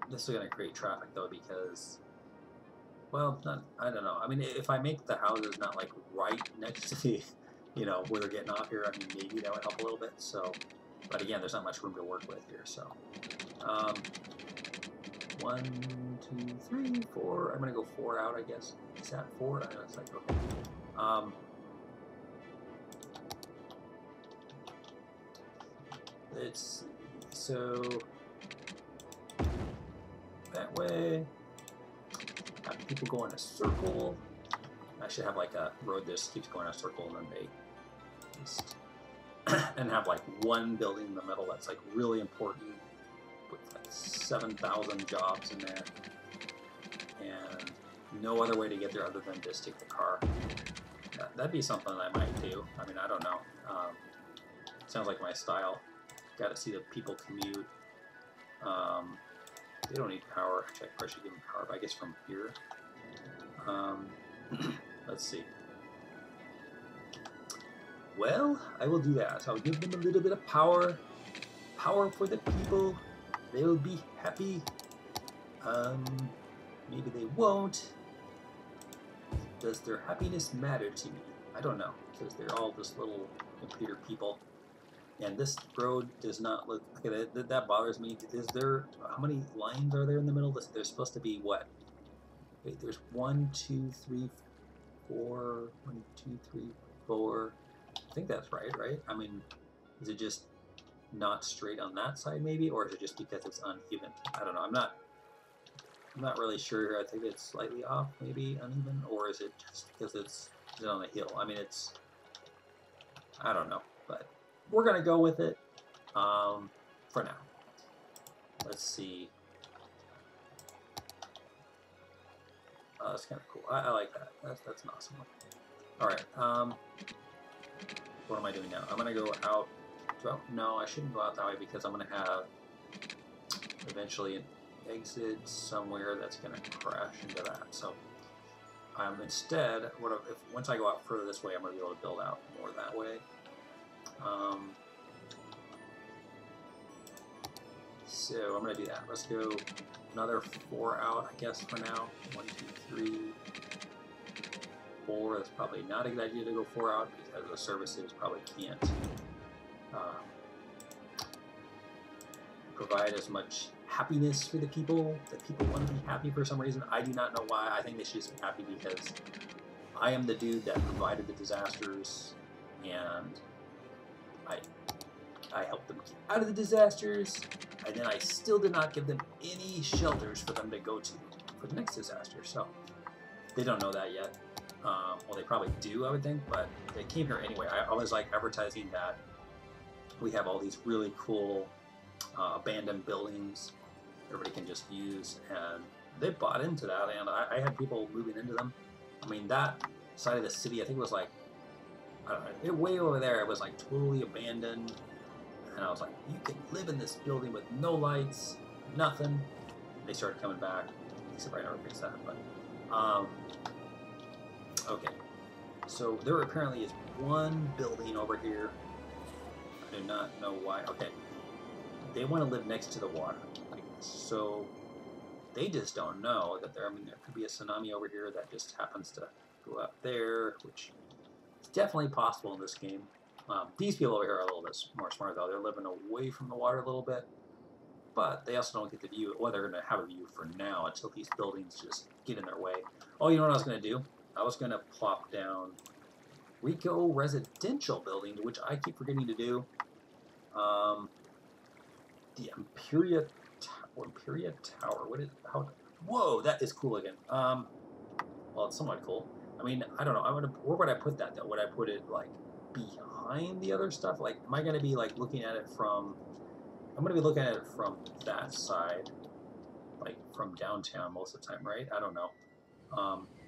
to create traffic though, because, well, I don't know. I mean, if I make the houses not like right next to the, where they're getting off here, I mean, maybe that would help a little bit. So, but again, there's not much room to work with here. So, 1, 2, 3, 4. I'm going to go 4 out, I guess. Is that 4? I know it's like, okay. Let's see. So that way, have people go in a circle. I should have like a road that just keeps going in a circle, and then they just and have like one building in the middle that's like really important with like 7,000 jobs in there, and no other way to get there other than just take the car. That'd be something I might do. I mean, I don't know. Sounds like my style. Got to see the people commute. They don't need power. Actually, I probably should give them power, but I guess from here. Let's see. Well, I will do that. I'll give them a little bit of power. Power for the people. They'll be happy. Maybe they won't. Does their happiness matter to me? I don't know, because they're all just little computer people. And this road does not look. Okay, that bothers me. Is there? How many lines are there in the middle? There's supposed to be what? Wait, there's 1, 2, 3, 4. 1, 2, 3, 4. I think that's right. Right? I mean, is it just not straight on that side, maybe, or is it just because it's uneven? I don't know. I'm not really sure. I think it's slightly off, maybe uneven, or is it just because it's on the hill? I mean, I don't know, but we're gonna go with it for now. Let's see. Oh, that's kind of cool. I like that. That's an awesome one. All right. What am I doing now? I'm gonna go out. No, I shouldn't go out that way because I'm gonna have eventually an exit somewhere that's gonna crash into that. So instead, once I go out further this way, I'm gonna be able to build out more that way. So I'm going to do that. Let's go another 4 out, I guess, for now. 1, 2, 3, 4. That's probably not a good idea to go 4 out because the services probably can't provide as much happiness for the people. The people want to be happy for some reason. I do not know why. I think they should just be happy because I am the dude that provided the disasters, and I helped them get out of the disasters, and then I still did not give them any shelters for them to go to for the next disaster. So they don't know that yet. Well, they probably do, I would think, but they came here anyway. I was like advertising that we have all these really cool abandoned buildings everybody can just use, and they bought into that, and I had people moving into them. I mean, that side of the city, I think it was like, I don't know, way over there, it was like totally abandoned. And I was like, you can live in this building with no lights, nothing. They started coming back, except I never fixed that. But okay, so there apparently is one building over here. I do not know why. Okay, they want to live next to the water, I guess. So they just don't know that there. I mean, there could be a tsunami over here that just happens to go up there, which is definitely possible in this game. These people over here are a little bit more smart, though. They're living away from the water a little bit. but they also don't get the view. Well, they're going to have a view for now until these buildings just get in their way. Oh, you know what I was going to do? I was going to plop down Rico residential building, which I keep forgetting to do. The Imperia Tower. What is how? Whoa, that is cool again. Well, it's somewhat cool. I mean, I don't know. Where would I put that though? Would I put it like behind the other stuff? Like, am I going to be like looking at it from? I'm going to be looking at it from that side, like from downtown most of the time, right? I don't know.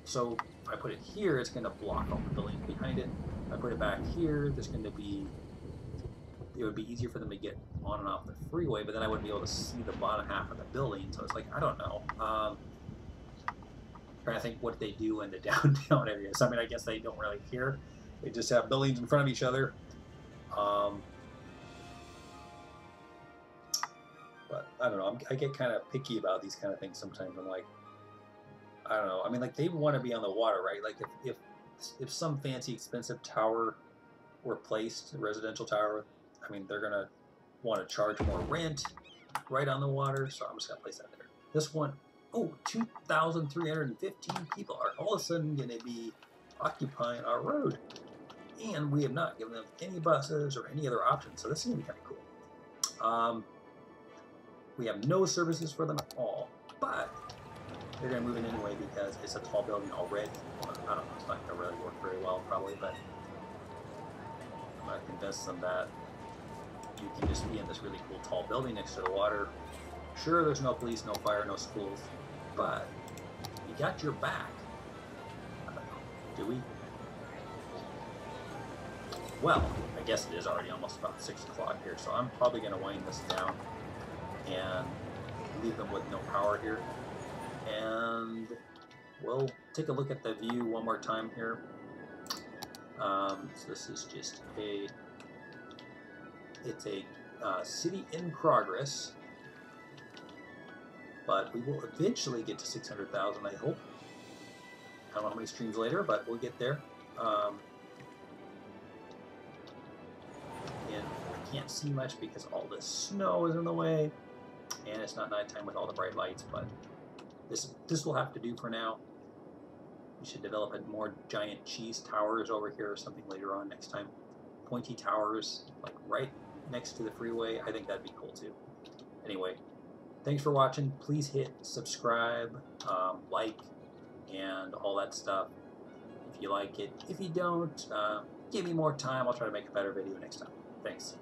So if I put it here, it's going to block all the buildings behind it. If I put it back here, there's going to be. It would be easier for them to get on and off the freeway, but then I wouldn't be able to see the bottom half of the building. So it's like, I don't know. Trying to think what they do in the downtown areas. I mean, I guess they don't really care. They just have buildings in front of each other. But I don't know. I get kind of picky about these kind of things sometimes. I'm like, I don't know. I mean, like they want to be on the water, right? Like if some fancy expensive tower were placed, a residential tower, I mean, they're gonna want to charge more rent right on the water. So I'm just gonna place that there. This one, oh, 2,315 people are all of a sudden gonna be occupying our road, and we have not given them any buses or any other options. So this is gonna be kind of cool. We have no services for them at all, but they're going to move in anyway because it's a tall building already. Well, I don't know, it's not going to really work very well probably, but I'm going to convince them that you can just be in this really cool tall building next to the water. Sure, there's no police, no fire, no schools, but you got your back. I don't know, do we? Well, I guess it is already almost about 6 o'clock here, so I'm probably going to wind this down and leave them with no power here. And we'll take a look at the view one more time here. So this is just it's a city in progress, but we will eventually get to 600,000, I hope. I don't know how many streams later, but we'll get there. And I can't see much because all this snow is in the way, and it's not nighttime with all the bright lights, but this will have to do for now. We should develop more giant cheese towers over here or something later on next time. Pointy towers, like right next to the freeway. I think that'd be cool too. Anyway, thanks for watching. Please hit subscribe, like, and all that stuff if you like it. If you don't, give me more time. I'll try to make a better video next time. Thanks.